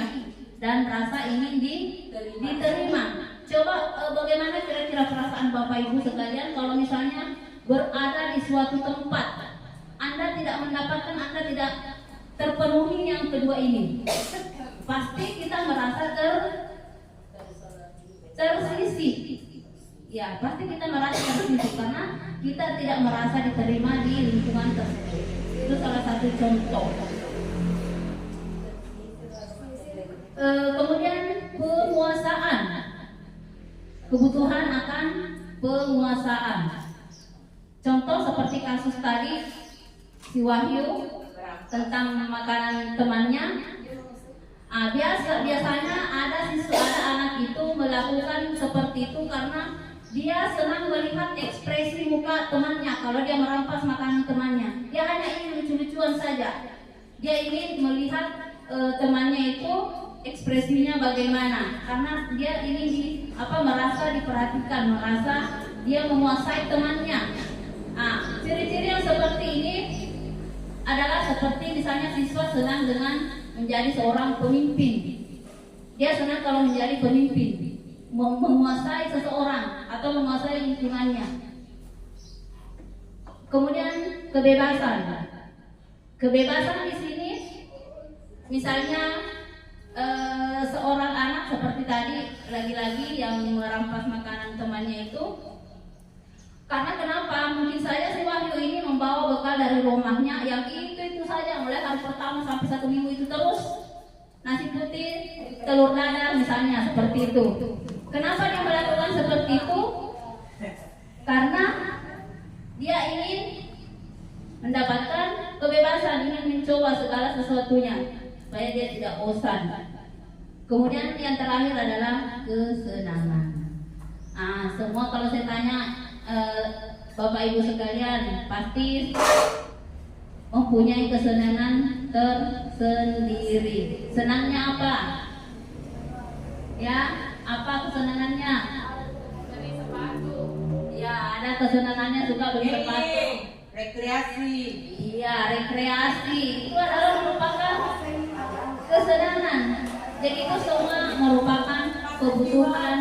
dan rasa ingin diterima. Coba bagaimana kira-kira perasaan Bapak Ibu sekalian kalau misalnya berada di suatu tempat, Anda tidak mendapatkan, Anda tidak terpenuhi yang kedua ini. Pasti kita merasa tersisih. Ya, pasti kita merasa tersisih karena kita tidak merasa diterima di lingkungan tersebut. Itu salah satu contoh. Kemudian penguasaan. Kebutuhan akan penguasaan. Contoh seperti kasus tadi si Wahyu tentang makanan temannya. Biasanya ada anak itu melakukan seperti itu karena dia senang melihat ekspresi muka temannya kalau dia merampas makanan temannya. Dia hanya ingin lucu-lucuan saja. Dia ingin melihat temannya itu ekspresinya bagaimana, karena dia ingin merasa diperhatikan, merasa dia menguasai temannya. Ciri-ciri yang seperti ini adalah seperti misalnya siswa senang dengan menjadi seorang pemimpin. Dia senang kalau menjadi pemimpin, menguasai seseorang atau menguasai lingkungannya. Kemudian kebebasan. Kebebasan di sini misalnya seorang anak seperti tadi lagi-lagi yang merampas makanan temannya itu. Karena kenapa? Mungkin saja si Wahyu ini membawa bekal dari rumahnya yang itu saja, mulai hari pertama sampai 1 minggu itu terus nasi putih, telur dadar misalnya, seperti itu. Kenapa dia melakukan seperti itu? karena dia ingin mendapatkan kebebasan, ingin mencoba segala sesuatunya supaya dia tidak bosan. Kemudian yang terakhir adalah kesenangan. Semua kalau saya tanya Bapak Ibu sekalian pasti mempunyai kesenangan tersendiri. Senangnya apa? Ya, apa kesenangannya? Beli sepatu. Ya, ada kesenangannya suka beli sepatu. Rekreasi. Iya, rekreasi itu adalah merupakan kesenangan. Jadi itu semua merupakan kebutuhan.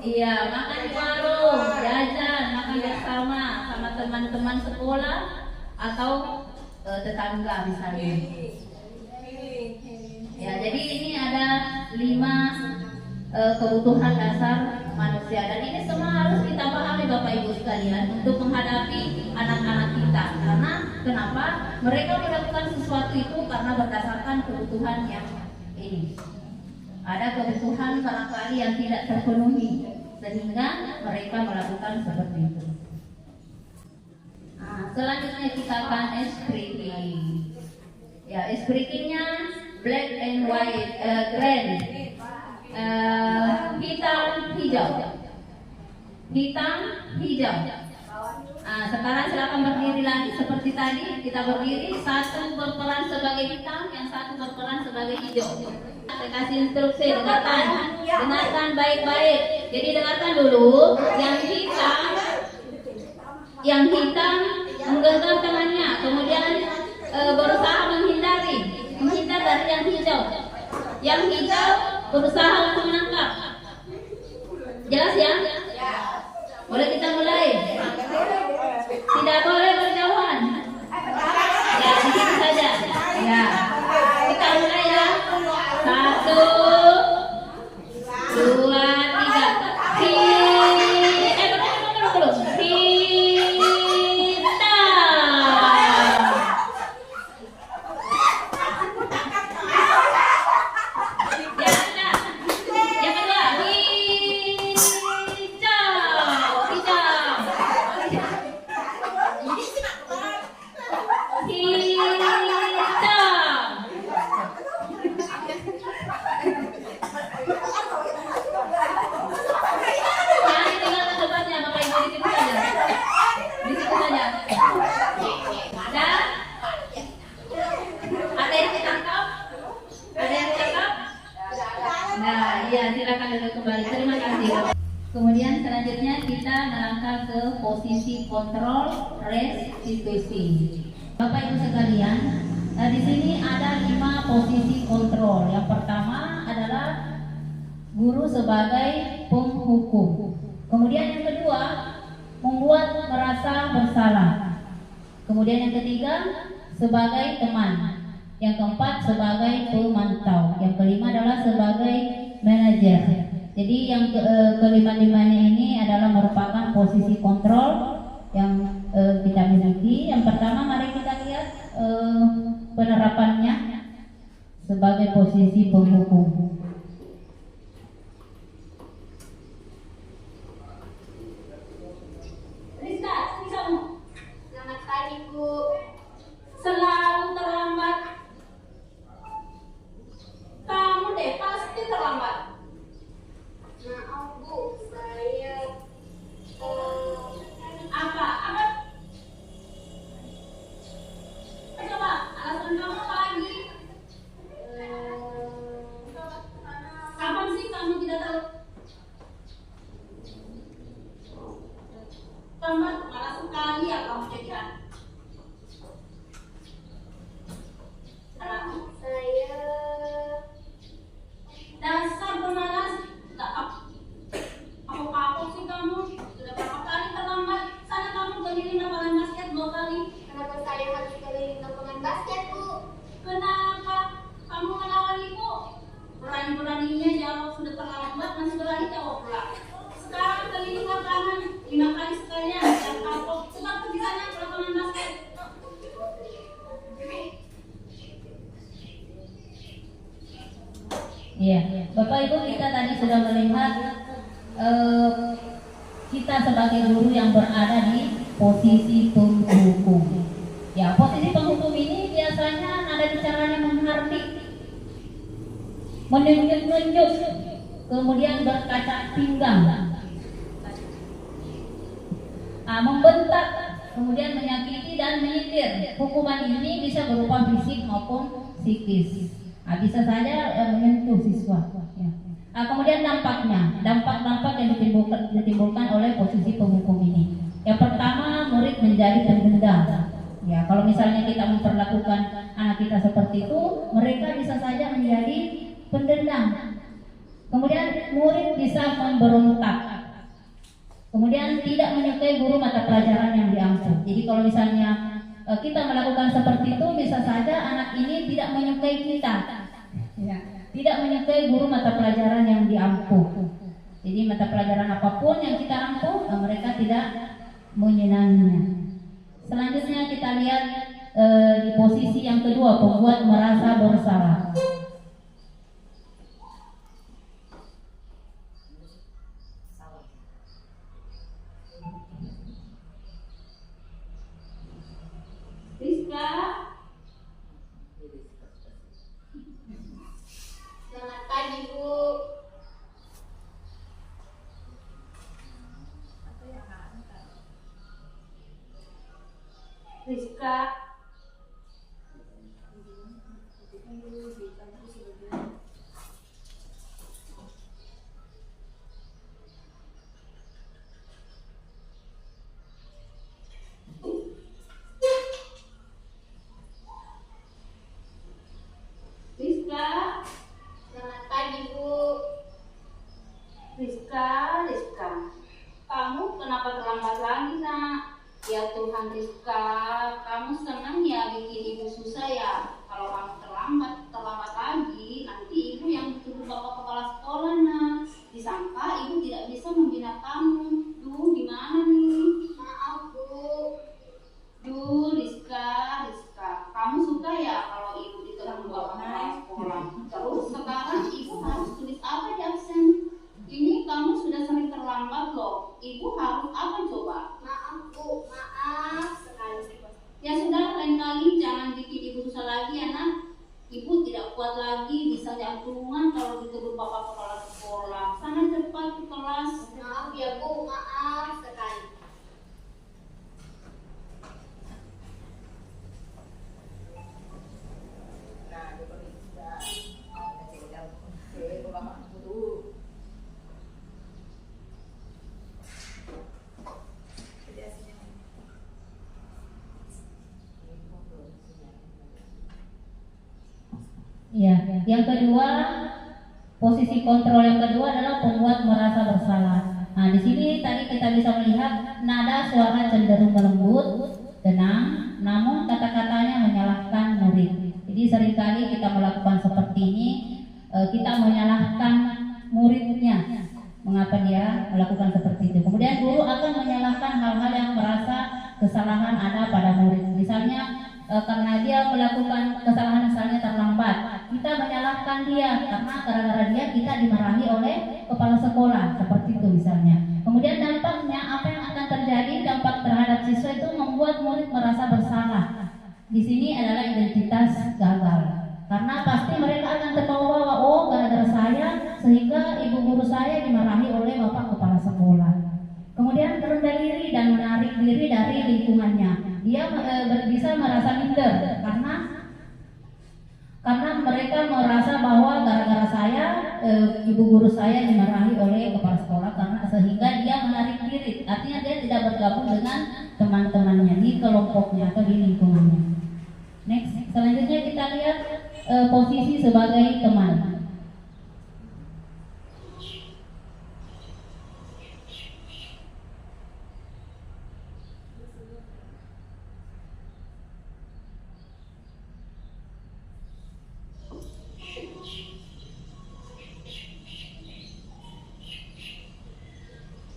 Iya, makan di warung, jajan, makan bersama sama teman-teman sekolah atau tetangga misalnya. Ya, jadi ini ada 5 kebutuhan dasar manusia, dan ini semua harus kita pahami Bapak Ibu sekalian untuk menghadapi anak-anak kita. Karena kenapa? Mereka melakukan sesuatu itu karena berdasarkan kebutuhan yang ini. Ada kebutuhan barangkali yang tidak terpenuhi sehingga mereka melakukan seperti itu. Selanjutnya kita akan ice breaking. Ya, ice breakingnya black and white, green, hitam, hijau, hitam, hijau. Sekarang silakan berdiri lagi seperti tadi. Kita berdiri, satu berperan sebagai hitam, yang satu berperan sebagai hijau. Saya kasih instruksi, dengarkan baik-baik. Jadi dengarkan dulu, yang hitam menggenggam tangannya, kemudian berusaha menghindar dari yang hijau. Yang hijau berusaha untuk menangkap. Jelas ya? Boleh kita mulai? Tidak boleh berjauhan. Ya, di situ saja. Ya, kita mulai ya. 1, 2, 3. Kemudian selanjutnya kita melangkah ke posisi kontrol restitusi. Bapak Ibu sekalian, di sini ada 5 posisi kontrol. Yang pertama adalah guru sebagai penghukum. Kemudian yang kedua, membuat merasa bersalah. Kemudian yang ketiga, sebagai teman. Yang keempat, sebagai pemantau. Yang kelima adalah sebagai manajer. Jadi yang kelima-limanya ini adalah merupakan posisi kontrol yang kita miliki. Yang pertama, mari kita lihat penerapannya sebagai posisi penghukum. Rizka, kamu. Selamat pagi, Bu. Selalu terlambat. Kamu deh pasti terlambat. Maaf, Bu. Saya Apa? Coba alasan kamu apa lagi? Kapan sih kamu tidak tahu? Terlambat malah sekali ya kamu jadikan. saya Dasar pemalas, tak apa-apa sih kamu. Sudah berapa kali terlambat? Sana kamu keliling lapangan basket 2 kali. kenapa saya harus keliling lapangan basket, Bu? Kenapa? Kamu melawan ibu? Berani-beraninya jawab sudah terlambat, masih berani jawab pula. Sekarang keliling lapangan 5 kali sekalian, dan kapok. Sebab pergi sana ke lapangan basket. Iya, Bapak Ibu, kita tadi sudah melihat kita sebagai guru yang berada di posisi penghukum. Ya, posisi penghukum ini biasanya nada bicaranya menghardik, menunjuk-nunjuk, kemudian berkaca pinggang, membentak, kemudian menyakiti dan menyindir. Hukuman ini bisa berupa fisik maupun psikis. Bisa saja menyentuh siswa. Ya. Kemudian dampak-dampak yang ditimbulkan oleh posisi penghukum ini. Yang pertama, murid menjadi pendendam. Ya, kalau misalnya kita memperlakukan anak kita seperti itu, mereka bisa saja menjadi pendendam. Kemudian murid bisa memberontak. Kemudian tidak menyukai guru mata pelajaran yang diampu. Jadi kalau misalnya kita melakukan seperti itu, bisa saja anak ini tidak menyukai kita. Ya, tidak menyukai guru mata pelajaran yang diampu. Jadi mata pelajaran apapun yang kita ampu, mereka tidak menyenanginya. Selanjutnya kita lihat di posisi yang kedua, pembuat merasa bersalah. Rizka, selamat pagi Bu. Rizka, Rizka, selamat pagi Bu. Rizka, kamu kenapa terlambat lagi nak? Ya Tuhan Rizka, kamu senang ya bikin ibu susah ya? Kalau kamu terlambat lagi, nanti ibu yang dituduh bapak kepala sekolah nak. Disangka ibu tidak bisa membina kamu. Duh, gimana nih? Maaf Bu. Duh, Rizka, kamu suka ya kalau ibu dituduh bapak kepala sekolah? Terus sekarang ibu harus tulis apa di absen? Ini kamu sudah sering terlambat loh. Ibu harus apa coba? Maaf Bu, maaf sekali. Ya sudah, lain kali jangan bikin ibu susah lagi ya nak. Ibu tidak kuat lagi, bisa jantungan kalau ditegur bapak kepala sekolah. Sana cepat ke kelas. Maaf ya Bu, maaf sekali. Ya, yang kedua, posisi kontrol yang kedua adalah pembuat merasa bersalah. Nah, di sini tadi kita bisa melihat nada suara cenderung lembut, tenang, namun kata-katanya menyalahkan murid. Jadi seringkali kita melakukan seperti ini, kita menyalahkan muridnya. Mengapa dia melakukan seperti itu? Kemudian guru akan menyalahkan hal-hal yang merasa kesalahan ada pada murid. Misalnya karena dia melakukan kesalahan misalnya terlambat, kita menyalahkan dia karena gara-gara dia kita dimarahi oleh kepala sekolah, seperti itu misalnya. Kemudian dampaknya apa yang akan terjadi, dampak terhadap siswa itu membuat murid merasa bersalah. Di sini adalah identitas gagal, karena pasti mereka akan terbawa-bawa, oh gara-gara saya sehingga ibu guru saya dimarahi oleh bapak kepala sekolah. Kemudian merendah diri dan menarik diri dari lingkungannya. Dia bisa merasa minder karena mereka merasa bahwa gara-gara saya ibu guru saya dimarahi oleh kepala sekolah, karena sehingga dia menarik diri. Artinya dia tidak bergabung dengan teman-temannya di kelompoknya atau di lingkungannya. Next, selanjutnya kita lihat posisi sebagai teman.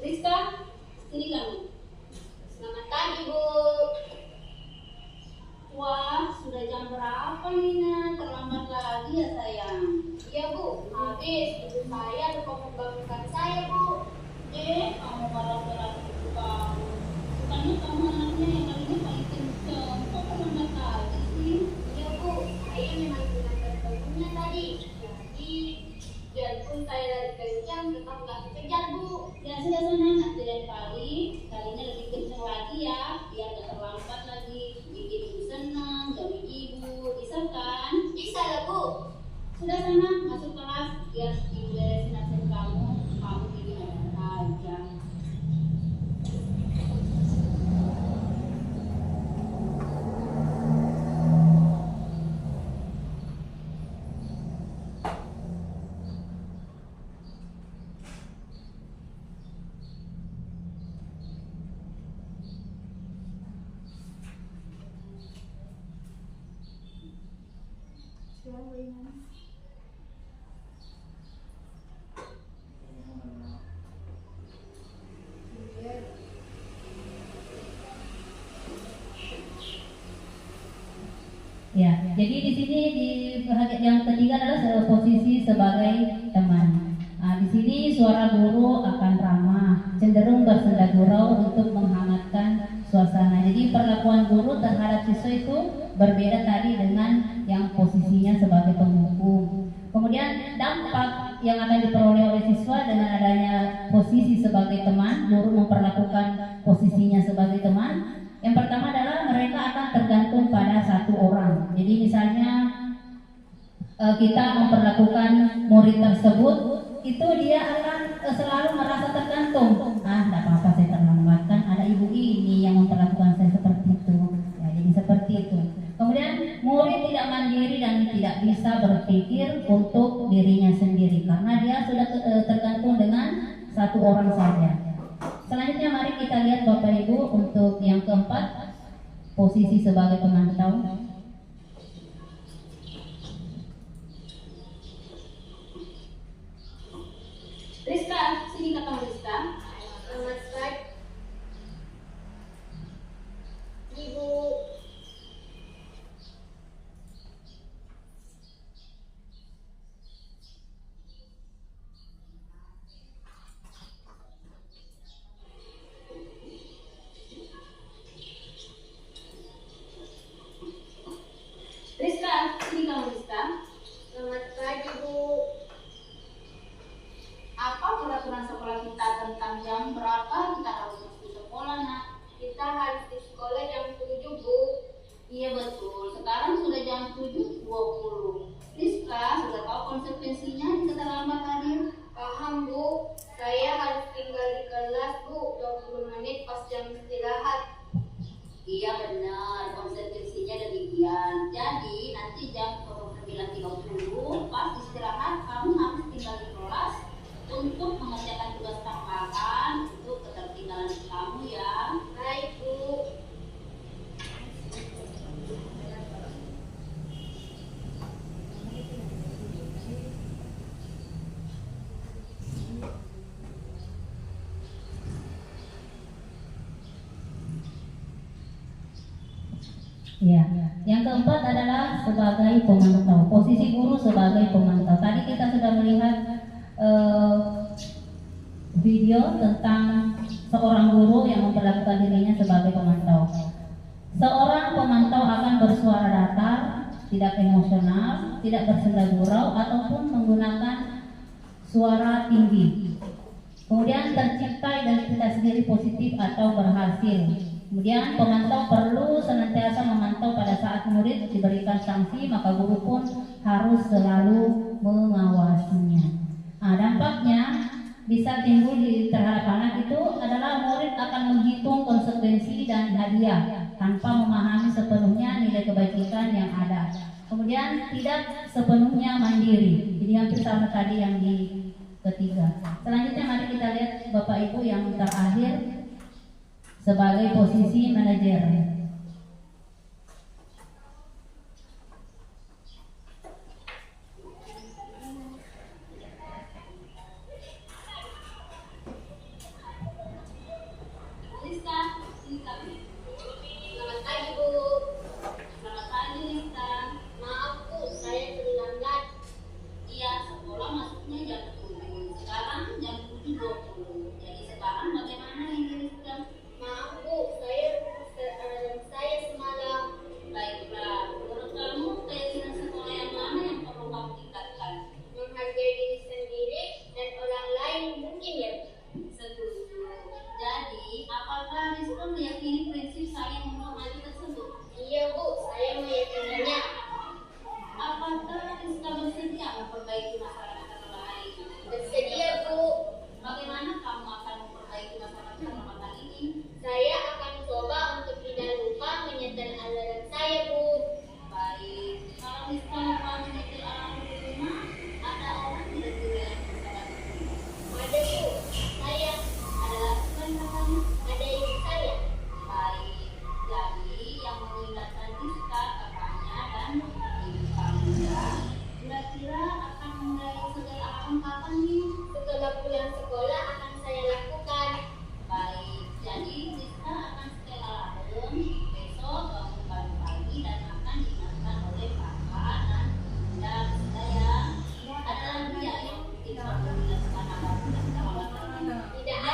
Rizka, sini kamu. Selamat pagi Bu. Wah, sudah jam berapa Nina? Terlambat lagi ya sayang. Iya Bu, habis ibu saya lupa membangunkan saya Bu. Kamu malah berat Ya, jadi di sini di bagian yang ketiga adalah posisi sebagai teman. Nah, di sini suara guru akan ramah, cenderung bersenda gurau untuk menghangatkan suasana. Jadi perlakuan guru terhadap siswa itu berbeda tadi dengan yang posisinya sebagai penghukum. Kemudian dampak yang akan diperoleh oleh siswa dengan adanya posisi sebagai teman, guru memperlakukan posisinya sebagai teman. Yang pertama adalah mereka akan tergantung pada satu orang. Jadi misalnya kita memperlakukan murid tersebut, itu dia akan selalu merasa tergantung. Tidak apa-apa saya terlambatkan, ada ibu ini yang memperlakukan saya seperti itu. Ya, jadi seperti itu. Kemudian murid tidak mandiri dan tidak bisa berpikir untuk dirinya sendiri karena dia sudah tergantung dengan satu orang saja. Selanjutnya mari kita lihat Bapak Ibu untuk yang keempat, posisi sebagai pemantau. Rizka, sini kakak Rizka. Selamat pagi, Ibu. Rizka, sini kamu Rizka. Selamat pagi, Bu. Apa peraturan sekolah kita tentang jam berapa kita harus masuk sekolah, nak? Kita harus di sekolah jam 7, Bu. Iya betul, sekarang sudah jam 7.20. Rizka, sudah tahu konsekuensinya jika terlambat hadir? Paham, Bu. Saya harus tinggal di kelas, Bu, 20 menit pas jam istirahat. Iya benar, konsekuensinya demikian. Jadi nanti jam 9.30 pas istirahat kamu harus tinggal di kelas untuk mengerjakan tugas tambahan untuk ketertinggalan kamu ya. Baik, Bu. Ya, yang keempat adalah sebagai pemantau. Posisi guru sebagai pemantau. Tadi kita sudah melihat video tentang seorang guru yang memperlakukan dirinya sebagai pemantau. Seorang pemantau akan bersuara datar, tidak emosional, tidak bersenda gurau, ataupun menggunakan suara tinggi. Kemudian tercipta identitas diri positif atau berhasil. Kemudian pemantau perlu senantiasa memantau pada saat murid diberikan sanksi, maka guru pun harus selalu mengawasinya. Nah, dampaknya bisa timbul di terhadap anak itu adalah murid akan menghitung konsekuensi dan hadiah tanpa memahami sepenuhnya nilai kebajikan yang ada. Kemudian tidak sepenuhnya mandiri. Jadi hampir sama tadi yang di ketiga. Selanjutnya mari kita lihat Bapak Ibu yang terakhir sebagai posisi manajer. Rizka, sini kami. Selamat pagi, Bu. Selamat pagi Rizka. Maaf, Bu, saya terlambat. Iya, sekolah masuknya jam 7. Sekarang jam 7.20. Jadi sekarang bagaimana ini Rizka? Maaf, Bu, saya semalam. Baiklah, menurut kamu keyakinan sekolah yang mana yang perlu kamu tingkatkan? Menghargai diri sendiri dan orang lain mungkin ya. Setuju. Jadi, apakah Rizka meyakini prinsip saling menghormati tersebut? Iya, Bu, saya meyakininya. Apakah Rizka bersedia memperbaiki masyarakat terbaik? Bersedia, Bu. Bagaimana kamu akan memperbaiki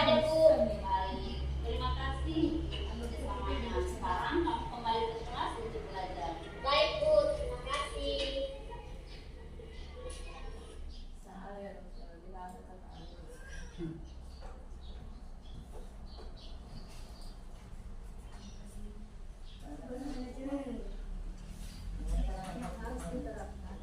aja Bu. Baik, terima kasih kerjasamanya. Sekarang kamu kembali ke kelas untuk belajar. Baik Bu, terima kasih. Harus diterapkan.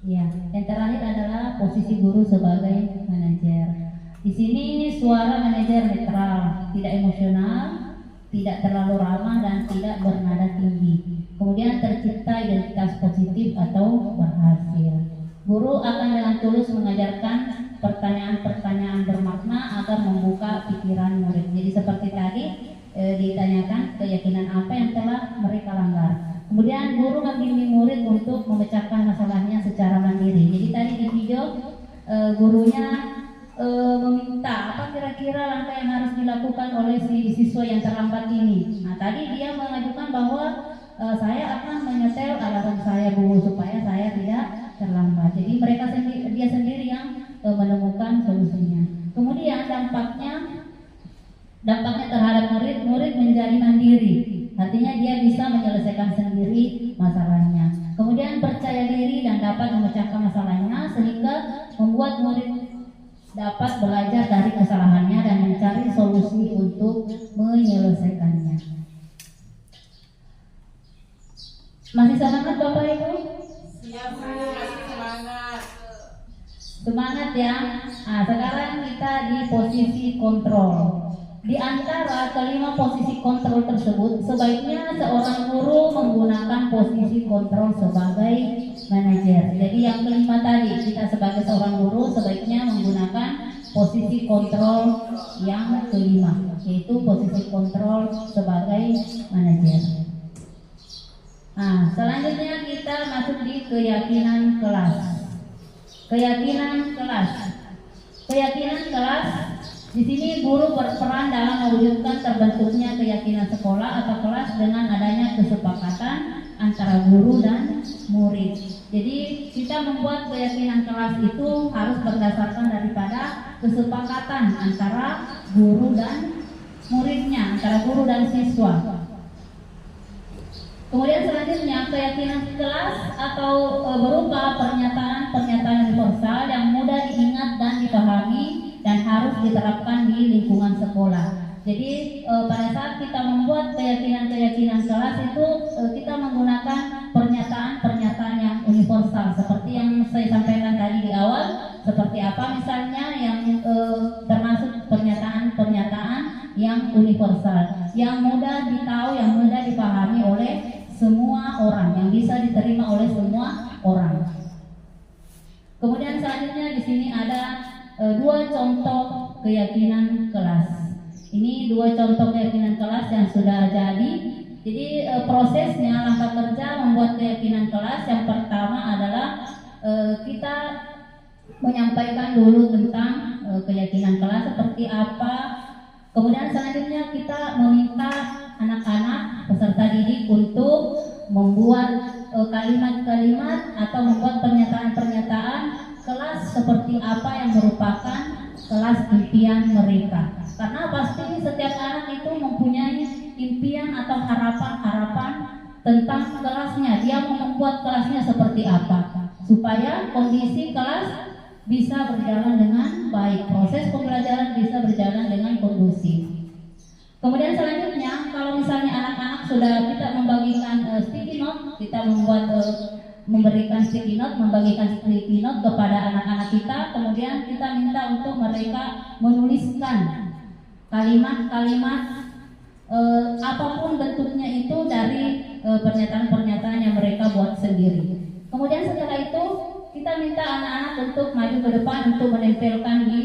Ya, yang terakhir adalah posisi guru sebagai manajer. Di sini suara manajer netral, tidak emosional, tidak terlalu ramah dan tidak bernada tinggi. Kemudian tercipta identitas positif atau berhasil. Guru akan dengan tulus mengajarkan pertanyaan-pertanyaan bermakna agar membuka pikiran murid. Jadi seperti tadi ditanyakan keyakinan apa yang telah mereka langgar. Kemudian guru membimbing murid untuk memecahkan masalahnya secara mandiri. Jadi tadi di video gurunya meminta apa kira-kira langkah yang harus dilakukan oleh si siswa yang terlambat ini. Nah tadi dia mengajukan bahwa saya akan menyetel alarm saya Bu supaya saya tidak terlambat. Jadi dia sendiri yang menemukan solusinya. Kemudian dampaknya terhadap murid menjadi mandiri. Artinya dia bisa menyelesaikan sendiri masalahnya. Kemudian percaya diri dan dapat memecahkan masalahnya sehingga membuat murid dapat belajar dari kesalahannya dan mencari solusi untuk menyelesaikannya. Masih semangat Bapak Ibu? Siap Bu, masih semangat. Semangat ya. Nah, sekarang kita di posisi kontrol. Di antara kelima posisi kontrol tersebut, sebaiknya seorang guru menggunakan posisi kontrol sebagai manajer. Jadi yang kelima tadi, kita sebagai seorang guru sebaiknya menggunakan posisi kontrol yang kelima, yaitu posisi kontrol sebagai manajer. Nah, selanjutnya kita masuk di keyakinan kelas. Keyakinan kelas. Di sini guru berperan dalam mewujudkan terbentuknya keyakinan sekolah atau kelas dengan adanya kesepakatan antara guru dan murid. Jadi kita membuat keyakinan kelas itu harus berdasarkan daripada kesepakatan antara guru dan muridnya, antara guru dan siswa. Kemudian selanjutnya keyakinan kelas atau berupa pernyataan universal yang mudah diingat dan dipahami dan harus diterapkan di lingkungan sekolah. Jadi pada saat kita membuat keyakinan kelas itu kita menggunakan pernyataan yang universal seperti yang saya sampaikan tadi di awal. Seperti apa misalnya yang termasuk pernyataan yang universal, yang mudah ditahu, yang mudah dipahami oleh semua orang, yang bisa diterima oleh semua orang. Kemudian selanjutnya di sini ada dua contoh keyakinan kelas. Ini dua contoh keyakinan kelas yang sudah jadi. Jadi prosesnya langkah kerja membuat keyakinan kelas yang pertama adalah kita menyampaikan dulu tentang keyakinan kelas seperti apa. Kemudian selanjutnya kita meminta anak-anak peserta didik untuk membuat kalimat-kalimat atau membuat pernyataan-pernyataan kelas seperti apa yang merupakan kelas impian mereka. Karena pasti setiap anak itu mempunyai impian atau harapan-harapan tentang kelasnya. Dia mau membuat kelasnya seperti apa supaya kondisi kelas bisa berjalan dengan baik, proses pembelajaran bisa berjalan dengan kondusif. Kemudian selanjutnya, kalau misalnya anak-anak sudah kita membagikan sticky note, kita memberikan sticky note, membagikan sticky note kepada anak-anak kita, kemudian kita minta untuk mereka menuliskan kalimat-kalimat apapun bentuknya itu dari pernyataan-pernyataan yang mereka buat sendiri. Kemudian setelah itu kita minta anak-anak untuk maju ke depan untuk menempelkan di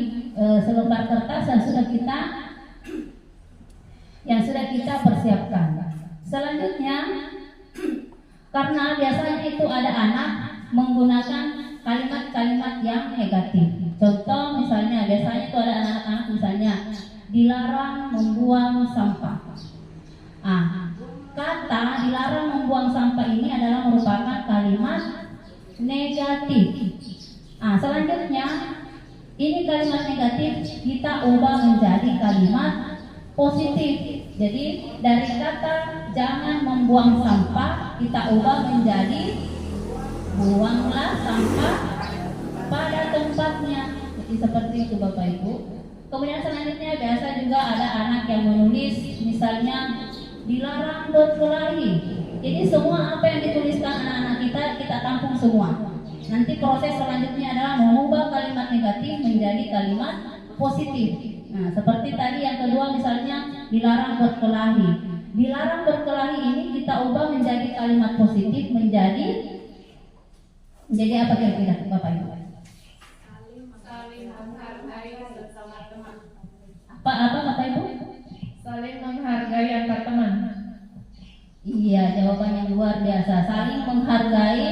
selembar kertas yang sudah kita persiapkan. Selanjutnya, karena biasanya itu ada anak menggunakan kalimat-kalimat yang negatif. Contoh misalnya, biasanya itu ada anak-anak misalnya dilarang membuang sampah. Kata dilarang membuang sampah ini adalah merupakan kalimat negatif. negatif. Selanjutnya ini kalimat negatif kita ubah menjadi kalimat positif. Jadi dari kata jangan membuang sampah kita ubah menjadi buanglah sampah pada tempatnya. Jadi seperti itu Bapak Ibu. Kemudian selanjutnya biasa juga ada anak yang menulis misalnya dilarang berkelahi. Jadi semua apa yang dituliskan anak-anak kita tampung semua. Nanti proses selanjutnya adalah mengubah kalimat negatif menjadi kalimat positif. Seperti tadi yang kedua misalnya dilarang berkelahi. Dilarang berkelahi ini kita ubah menjadi kalimat positif menjadi apa kira-kira Bapak Ibu? Saling menghargai sesama teman. Apa Bapak Ibu? Saling menghargai antar teman. Iya, jawaban yang luar biasa. Saling menghargai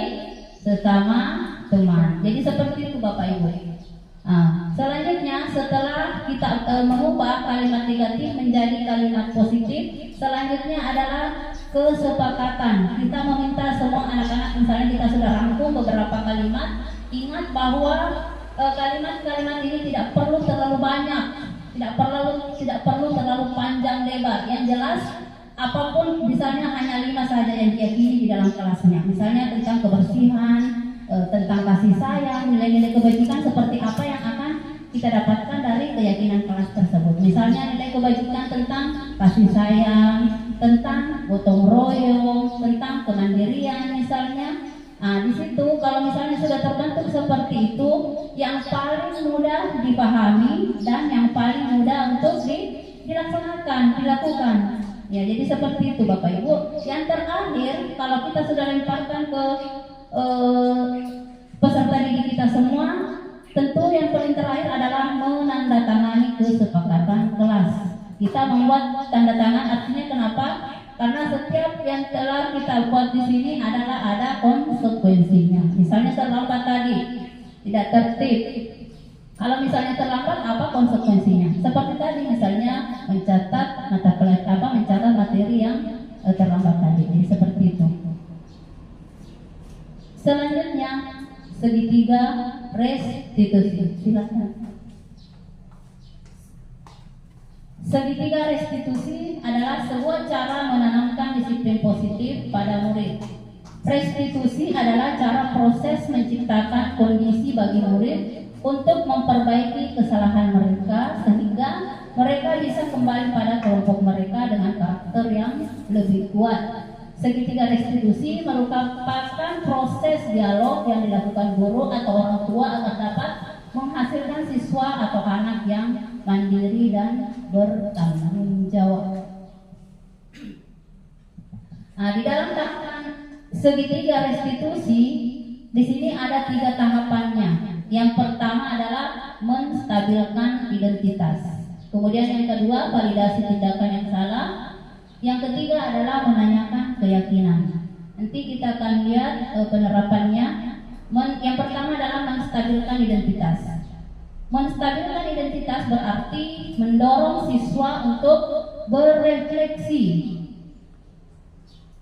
sesama teman. Jadi seperti itu Bapak Ibu. Selanjutnya setelah kita mengubah kalimat negatif menjadi kalimat positif, selanjutnya adalah kesepakatan. Kita meminta semua anak-anak, misalnya kita sudah rangkum beberapa kalimat, ingat bahwa kalimat-kalimat ini tidak perlu terlalu banyak, tidak perlu terlalu panjang lebar. Yang jelas apapun, misalnya hanya 5 saja yang diyakini di dalam kelasnya. Misalnya tentang kebersihan, tentang kasih sayang, nilai-nilai kebajikan seperti apa yang akan kita dapatkan dari keyakinan kelas tersebut. Misalnya nilai kebajikan tentang kasih sayang, tentang gotong royong, tentang kemandirian misalnya. Di situ kalau misalnya sudah terbentuk seperti itu, yang paling mudah dipahami dan yang paling mudah untuk dilakukan. Ya, jadi seperti itu Bapak Ibu. Yang terakhir, kalau kita sudah lemparkan ke peserta didik kita semua, tentu yang paling terakhir adalah menandatangani kesepakatan kelas. Kita membuat tanda tangan, artinya kenapa? Karena setiap yang telah kita buat di sini adalah ada konsekuensinya. Misalnya terlambat tadi, tidak tertib. Kalau misalnya terlambat, apa konsekuensinya? Seperti tadi misalnya mencatat mencatat materi yang terlambat tadi. Jadi seperti itu. Selanjutnya segitiga restitusi. Silakan. Segitiga restitusi adalah sebuah cara menanamkan disiplin positif pada murid. Restitusi adalah cara proses menciptakan kondisi bagi murid untuk memperbaiki kesalahan mereka sehingga mereka bisa kembali pada kelompok mereka dengan karakter yang lebih kuat. Segitiga restitusi merupakan proses dialog yang dilakukan guru atau orang tua agar dapat menghasilkan siswa atau anak yang mandiri dan bertanggung jawab. Di dalam tahapan segitiga restitusi, di sini ada 3 tahapannya. Yang pertama adalah menstabilkan identitas. Kemudian yang kedua, validasi tindakan yang salah. Yang ketiga adalah menanyakan keyakinan. Nanti kita akan lihat penerapannya. Yang pertama adalah menstabilkan identitas. Menstabilkan identitas berarti mendorong siswa untuk berefleksi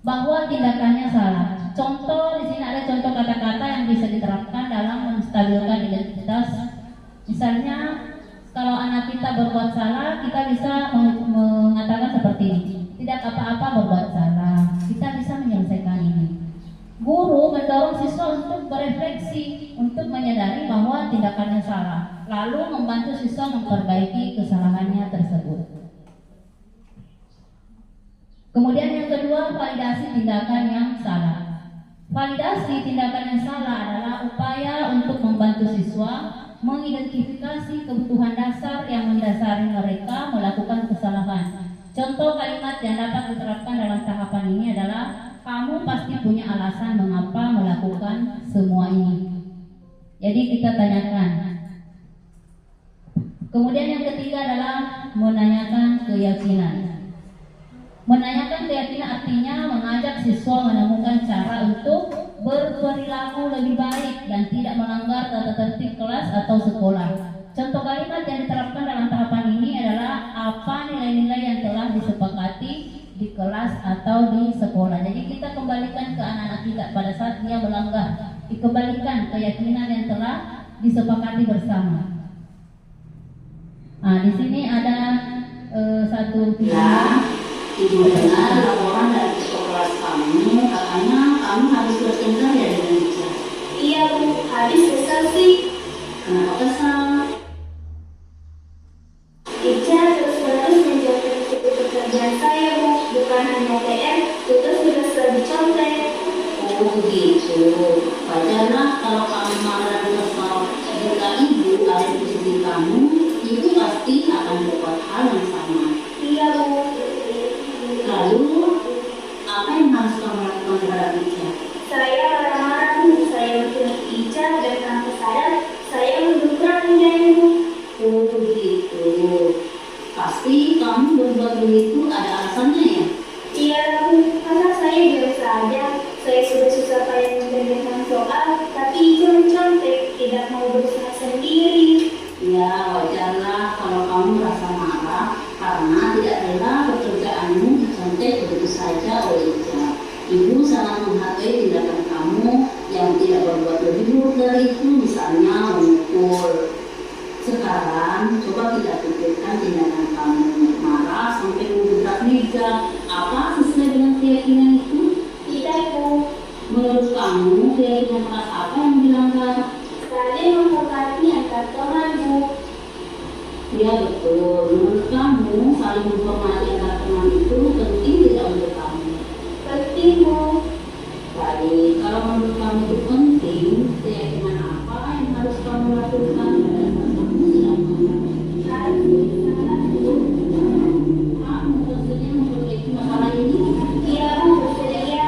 bahwa tindakannya salah. Contoh di sini ada contoh kata-kata yang bisa diterapkan dalam menstabilkan identitas. Misalnya kalau anak kita berbuat salah, kita bisa mengatakan seperti ini. Tidak apa-apa berbuat salah, kita bisa menyelesaikan ini. Guru mendorong siswa untuk berefleksi, untuk menyadari bahwa tindakannya salah, lalu membantu siswa memperbaiki kesalahannya tersebut. Kemudian yang kedua, validasi tindakan yang salah. Validasi tindakan yang salah adalah upaya untuk membantu siswa mengidentifikasi kebutuhan dasar yang mendasari mereka melakukan kesalahan. Contoh kalimat yang dapat diterapkan dalam tahapan ini adalah kamu pasti punya alasan mengapa melakukan semua ini. Jadi kita tanyakan. Kemudian yang ketiga adalah menanyakan keyakinan. Menanyakan keyakinan artinya mengajak siswa menemukan cara untuk berperilaku lebih baik dan tidak melanggar tata tertib kelas atau sekolah. Contoh kalimat yang diterapkan dalam tahapan ini adalah apa nilai-nilai yang telah disepakati di kelas atau di sekolah. Jadi kita kembalikan ke anak-anak kita pada saat dia melanggar dikembalikan keyakinan yang telah disepakati bersama. Nah, di sini ada satu Ya, Ibu dengar laporan dari sekolah kamu, katanya kamu habis bertengkar ya dengan Ica. Iya Bu, habis kesal sih. Kenapa kesal? Ica terus-menerus menjauhkan itu pekerjaan saya Bu, bukan hanya TM, terus juga sudah dicontek. Oh begitu. Wajarlah kalau kamu marah dan kesal jika ibu ada di posisi kamu, ibu pasti akan dapat hal yang sama. Iya Bu. Lalu, apa yang harus kamu lakukan terhadap Ica? Saya marah-marah Bu, saya bertemu Ica dan tanpa sadar saya mendukungnya Bu. Oh begitu. Pasti kamu berbuat begitu ada alasannya ya? Iya Bu, masa saya biasa aja. Saya sudah susah payah mengerjakan soal, tapi Ica mencontek, tidak mau berusaha sendiri. Ya wajarlah kalau kamu merasa marah karena tidak rela pekerjaanmu dicontek begitu saja oleh Ica. Ibu sangat menghargai tindakan kamu yang tidak berbuat lebih buruk dari itu, misalnya memukul. Sekarang coba kita pikirkan tindakan kamu marah sampai membebrak meja. Apa sesuai dengan keyakinan itu? Tidak Bu, Menurut kamu keyakinan keras apa yang dilanggar? saling menghormati antar teman Bu. Ya betul. Menurut kamu saling menghormati antar teman itu penting tidak untuk kamu? Penting Bu. Baik, kalau menurut kamu itu penting, keyakinan apa yang harus kamu lakukan? Kamu bersedia memperbaiki masalah ini? Iya Bu, bersedia.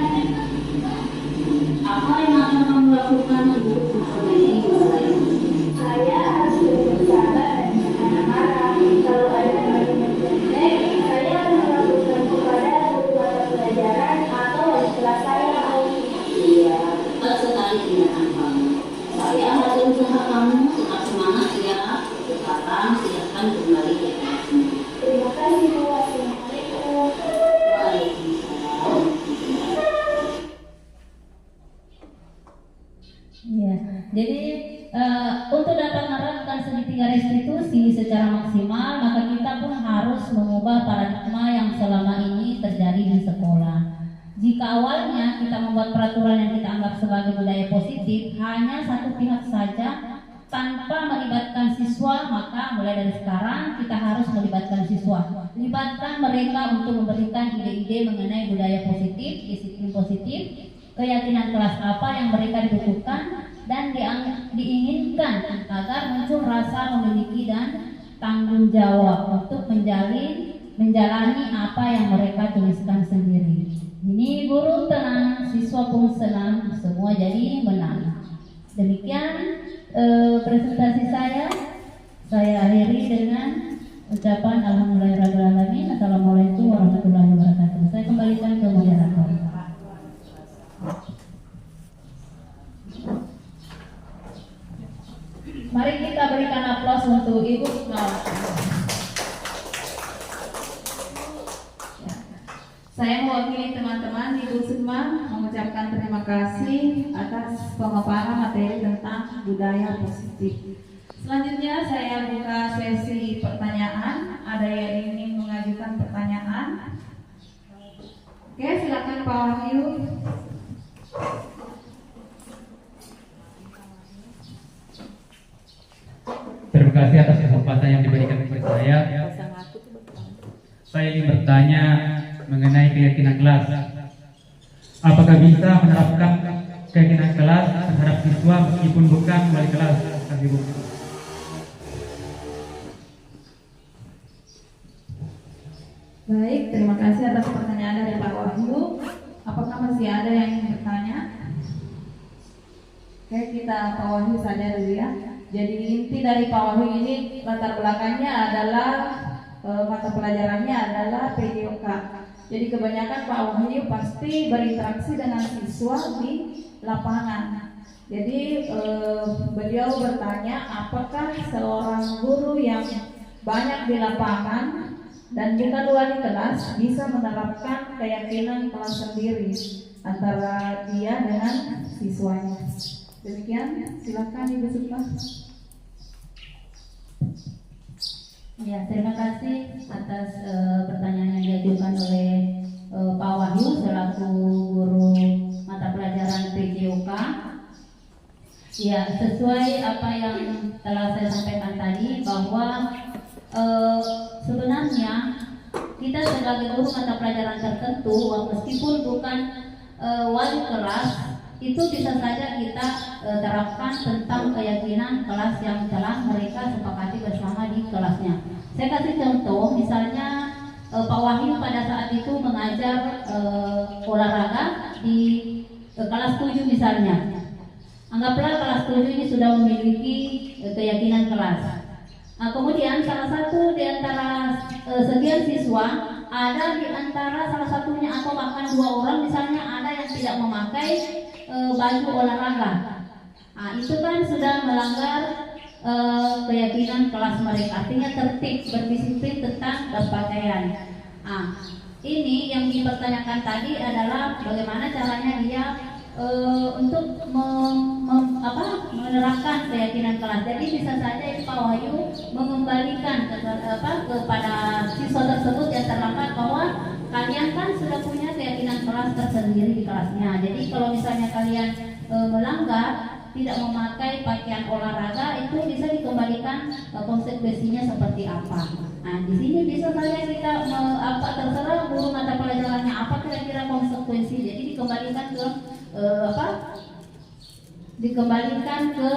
Apa yang akan kamu lakukan untuk memperbaiki masalah ini? Saya harus lebih sabar dan jangan marah. Kalau ada teman yang mencontek, saya akan melakukan kepada guru mata pelajaran atau wali kelas saya Bu. Iya, tepat sekali tindakan kamu. Saya hasil usaha kamu, tetap semangat ya. Sekarang silakan kembali ke kelasmu. Terima kasih Bu. Assalamualaikum. Waalaikumsalam. Ya, jadi untuk dapat menerapkan segitiga restitusi secara maksimal, maka kita pun harus mengubah paradigma yang selama ini terjadi di sekolah. Jika awalnya kita membuat peraturan yang kita anggap sebagai budaya positif hanya satu pihak saja tanpa melibatkan siswa, maka mulai dari sekarang kita harus melibatkan siswa. Libatkan mereka untuk memberikan ide-ide mengenai budaya positif, disiplin positif, keyakinan kelas apa yang mereka dibutuhkan dan diinginkan agar muncul rasa memiliki dan tanggung jawab untuk menjalani apa yang mereka tuliskan sendiri. Ini guru tenang, siswa pun senang, semua jadi menang. Demikian presentasi saya akhiri dengan ucapan alhamdulillahirrahmanirrahim. Assalamualaikum warahmatullahi wabarakatuh. Saya kembalikan ke moderator. Mari kita berikan aplaus untuk Ibu Sukmawati. Saya mewakili teman-teman Ibu Sukma mengucapkan terima kasih atas pemaparan materi tentang budaya positif. Selanjutnya saya buka sesi pertanyaan. Ada yang ingin mengajukan pertanyaan? Oke, silakan Pak Wahyu. Terima kasih atas kesempatan yang diberikan kepada saya. Saya ingin bertanya mengenai keyakinan kelas. Apakah bisa menerapkan keyakinan kelas terhadap siswa meskipun bukan wali kelas? Terima kasih, Bu. Baik, terima kasih atas pertanyaan dari Pak Wahyu. Apakah masih ada yang ingin bertanya? Oke, kita Pak Wahyu saja dulu ya. Jadi inti dari Pak Wahyu ini latar belakangnya adalah mata pelajarannya adalah PJOK. Jadi kebanyakan Pak Wahyu pasti berinteraksi dengan siswa di lapangan. Jadi beliau bertanya apakah seorang guru yang banyak di lapangan dan bukan wali kelas bisa menerapkan keyakinan kelas sendiri antara dia dengan siswanya. Demikian, silakan Ibu Sukma. Ya, terima kasih atas pertanyaan yang diajukan oleh Pak Wahyu selaku guru mata pelajaran PJOK. Ya, sesuai apa yang telah saya sampaikan tadi bahwa sebenarnya kita sebagai guru mata pelajaran tertentu, meskipun bukan wali kelas, itu bisa saja kita terapkan tentang keyakinan kelas yang telah mereka sepakati bersama di kelasnya. Saya kasih contoh, misalnya Pak Wahyu pada saat itu mengajar olahraga di kelas 7 misalnya. Anggaplah kelas 7 ini sudah memiliki keyakinan kelas. Nah, kemudian salah satu di antara sekian siswa, ada di antara salah satunya atau bahkan 2 orang misalnya ada yang tidak memakai baju olahraga. Nah, itu kan sudah melanggar keyakinan kelas mereka, artinya tertib, berdisiplin tentang berpakaian. Nah, ini yang dipertanyakan tadi adalah bagaimana caranya dia untuk menerapkan keyakinan kelas. Jadi bisa saja Pak Wahyu mengembalikan kepada siswa tersebut yang terlambat bahwa kalian kan sudah punya keyakinan kelas tersendiri di kelasnya. Jadi kalau misalnya kalian melanggar, tidak memakai pakaian olahraga, itu bisa dikembalikan konsekuensinya seperti apa. Nah, di sini bisa saja kita terserah guru mata pelajarannya apa kira-kira konsekuensi. Jadi dikembalikan ke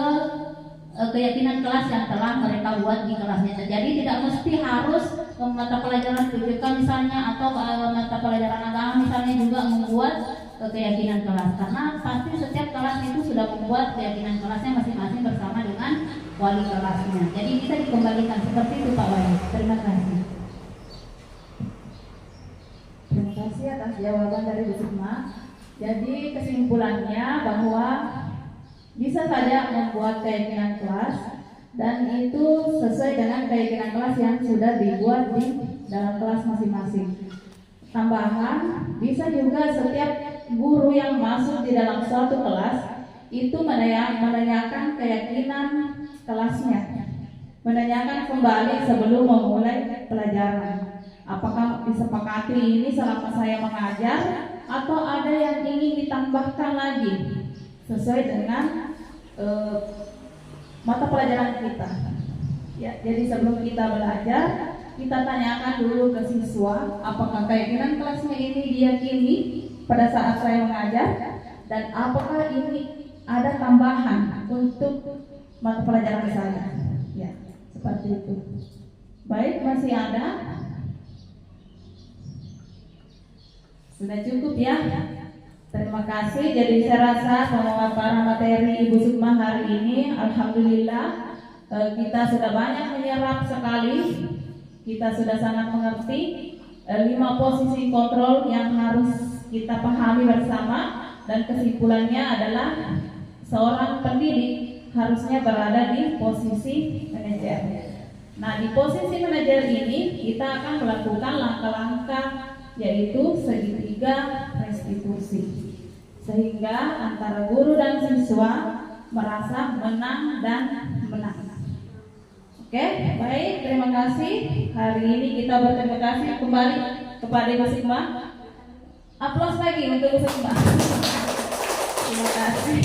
keyakinan kelas yang telah mereka buat di kelasnya. Jadi tidak mesti harus mata pelajaran PJK misalnya atau mata pelajaran agama misalnya juga membuat keyakinan kelas, karena pasti setiap kelas itu sudah membuat keyakinan kelasnya masing-masing bersama dengan wali kelasnya. Jadi kita dikembalikan seperti itu Pak Wali. Terima kasih. Terima kasih atas jawaban dari Bu Sukma. Jadi kesimpulannya bahwa bisa saja membuat keyakinan kelas dan itu sesuai dengan keyakinan kelas yang sudah dibuat di dalam kelas masing-masing. Tambahan, bisa juga setiap guru yang masuk di dalam suatu kelas itu menanyakan keyakinan kelasnya, menanyakan kembali sebelum memulai pelajaran. Apakah disepakati ini selama saya mengajar atau ada yang ingin ditambahkan lagi sesuai dengan mata pelajaran kita. Ya, jadi sebelum kita belajar, kita tanyakan dulu ke siswa apakah keyakinan kelasnya ini diyakini pada saat saya mengajar, dan apakah ini ada tambahan untuk mata pelajaran saya. Ya, seperti itu. Baik, masih ada? Sudah cukup ya? Terima kasih. Jadi saya rasa pemaparan materi Ibu Sukma hari ini, alhamdulillah kita sudah banyak menyerap sekali. Kita sudah sangat mengerti 5 posisi kontrol yang harus kita pahami bersama, dan kesimpulannya adalah seorang pendidik harusnya berada di posisi manajer. Nah, di posisi manajer ini kita akan melakukan langkah-langkah yaitu segitiga restitusi, sehingga antara guru dan siswa merasa menang dan menang. Oke, baik, terima kasih. Hari ini kita berterima kasih kembali kepada Ibu Sukma. Aplaus lagi untuk Ibu Sukma. Terima kasih.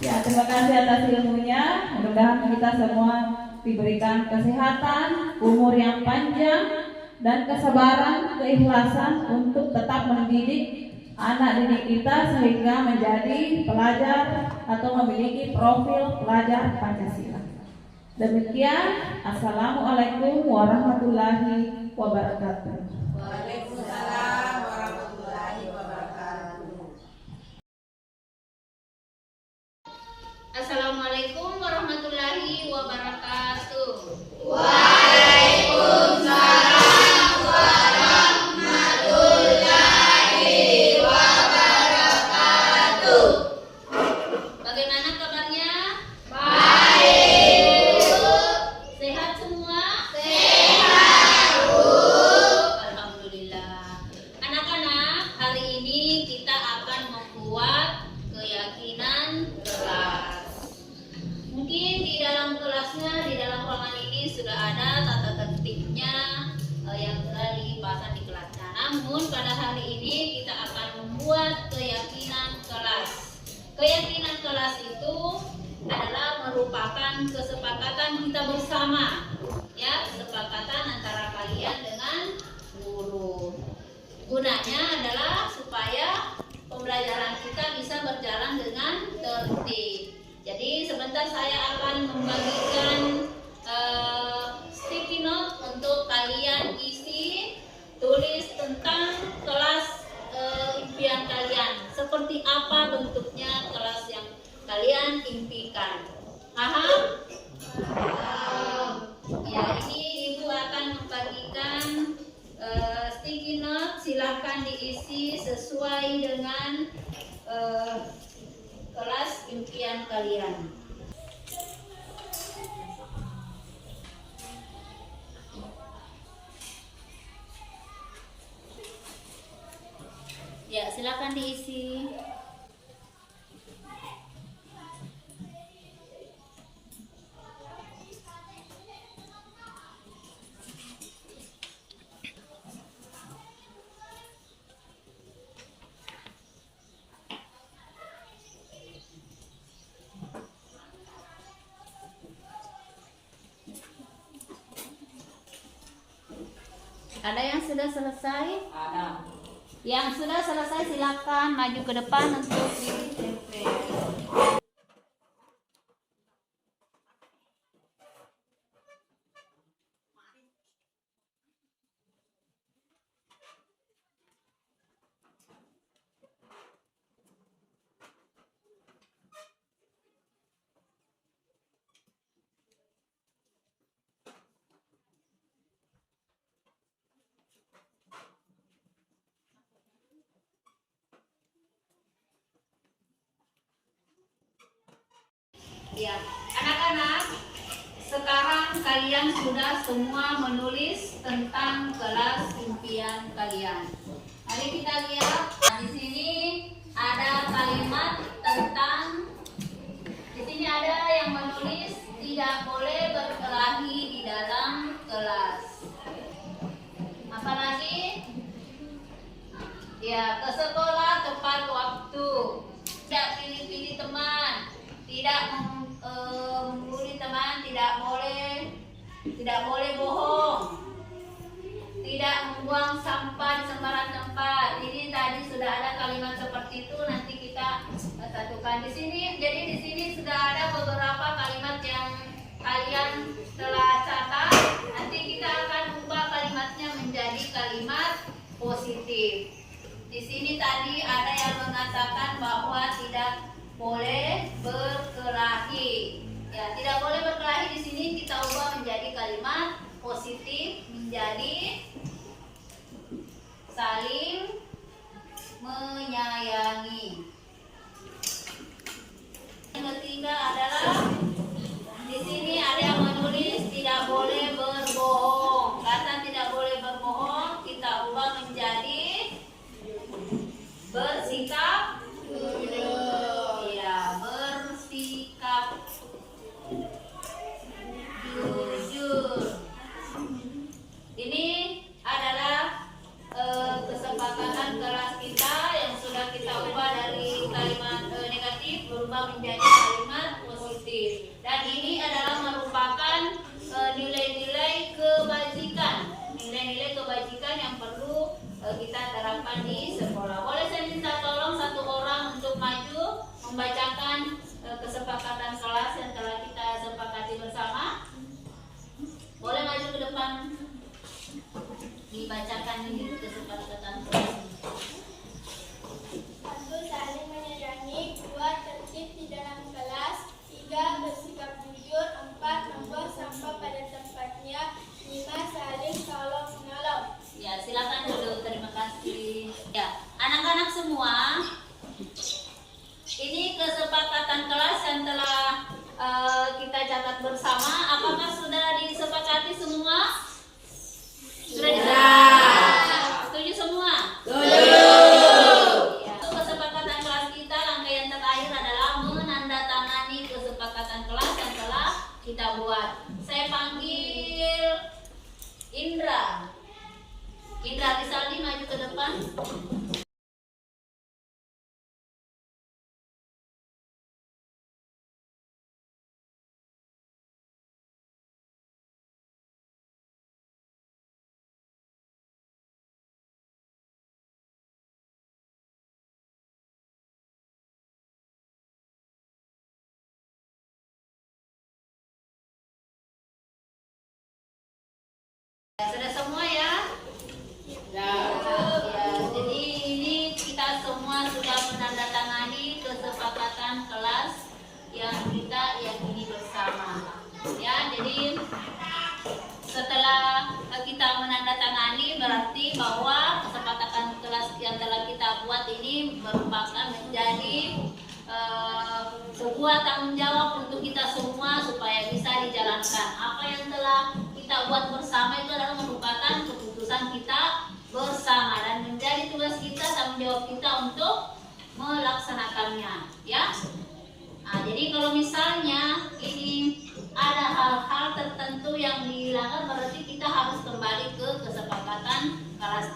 Ya, terima kasih atas ilmunya. Mudah-mudahan kita semua diberikan kesehatan, umur yang panjang, dan kesabaran, keikhlasan untuk tetap mendidik anak didik kita sehingga menjadi pelajar atau memiliki profil pelajar Pancasila. Demikian, assalamualaikum warahmatullahi wabarakatuh. Waalaikumsalam warahmatullahi wabarakatuh. Assalamualaikum warahmatullahi wabarakatuh. Waalaikumsalam warahmatullahi wabarakatuh. Bagaimana kabarnya? Baik. Sehat semua? Sehat, Bu. Alhamdulillah. Anak-anak, hari ini kita akan membuat keyakinan kelas. di dalam kelasnya, di dalam ruangan ini sudah ada tata tertibnya yang telah dipasang di kelasnya. Namun pada hari ini kita akan membuat keyakinan kelas. Keyakinan kelas itu adalah merupakan kesepakatan kita bersama, ya, kesepakatan antara kalian dengan guru. Gunanya adalah supaya pembelajaran kita bisa berjalan dengan tertib. Jadi sebentar saya akan membagikan sticky note untuk kalian isi, tulis tentang kelas impian kalian. Seperti apa bentuknya kelas yang kalian impikan. Paham? Ya, ini Ibu akan membagikan sticky note. Silahkan diisi sesuai dengan kelas impian kalian. Ya, silakan diisi. Ada yang sudah selesai? Ada. Yang sudah selesai silakan maju ke depan untuk ditempel. Ya, anak-anak, sekarang kalian sudah semua menulis tentang kelas impian kalian. Mari kita lihat. Nah, di sini ada kalimat tentang, di sini ada yang menulis tidak boleh berkelahi di dalam kelas. Apalagi? Ya, ke sekolah tepat waktu. Tidak pilih-pilih teman. Tidak membuli teman, tidak boleh bohong, tidak membuang sampah di sembarang tempat. Ini tadi sudah ada kalimat seperti itu, nanti kita satukan di sini. Jadi di sini sudah ada beberapa kalimat yang kalian telah catat. Nanti kita akan ubah kalimatnya menjadi kalimat positif. Di sini tadi ada yang mengatakan bahwa tidak boleh berkelahi. Ya, tidak boleh berkelahi di sini kita ubah menjadi kalimat positif, menjadi saling menyayangi. Yang ketiga adalah di sini ada yang menulis tidak boleh berbohong. Kata tidak boleh berbohong kita ubah menjadi bersikap jujur. Ya, bersikap jujur. Ini adalah kesepakatan kelas kita yang sudah kita ubah dari kalimat negatif berubah menjadi kalimat positif. Dan ini adalah merupakan nilai-nilai kebajikan. Nilai-nilai kebajikan yang perlu kita terapkan di sekolah. Boleh saya minta tolong satu orang untuk maju membacakan kesepakatan kelas yang telah kita sepakati bersama. Boleh maju ke depan dibacakan ini kesepakatan kelas. 1. Saling menyayangi. 2. Tertib di dalam kelas. 3. Bersikap jujur. 4. Membuang sampah pada tempatnya. 5. Saling tolong menolong. Ya, silakan dulu. Terima kasih. Ya, anak-anak semua, ini kesepakatan kelas yang telah kita catat bersama. Apakah sudah disepakati semua? Sudah disepakati? Setuju semua? Ya. Untuk kesepakatan kelas kita, rangkaian terakhir adalah menandatangani kesepakatan kelas yang telah kita buat. Saya panggil Indra. Indra Rizaldi maju ke depan. Sudah semua ya? Ya, jadi ini kita semua sudah menandatangani kesepakatan kelas yang kita yakini bersama. Ya, jadi setelah kita menandatangani berarti bahwa kesepakatan kelas yang telah kita buat ini merupakan menjadi sebuah tanggung jawab untuk kita semua supaya bisa dijalankan. Apa yang telah kita buat bersama itu adalah merupakan keputusan kita bersama dan menjadi tugas kita, tanggung jawab kita untuk melaksanakannya, ya. Nah, jadi kalau misalnya ini ada hal-hal tertentu yang dihilangkan, berarti kita harus kembali ke kesepakatan kelas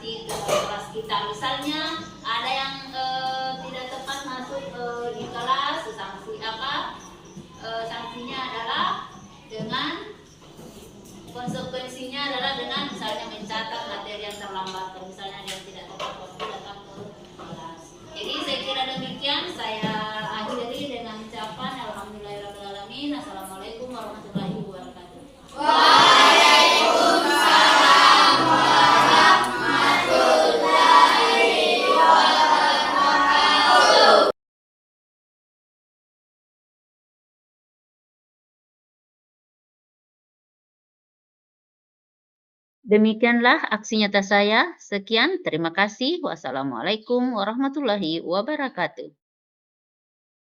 kita. Misalnya ada yang tidak tepat masuk di kelas, sanksi apa? Sanksinya adalah dengan konsekuensinya adalah dengan misalnya mencatat materi yang terlambat, misalnya ada yang tidak tepat waktu datang ke kelas. Jadi saya kira demikian, saya akhiri dengan ucapan alhamdulillahirrahmanirrahim. Assalamualaikum warahmatullahi wabarakatuh. Waalaikumsalam warahmatullahi wabarakatuh. Demikianlah aksi nyata saya. Sekian, terima kasih. Wassalamualaikum warahmatullahi wabarakatuh.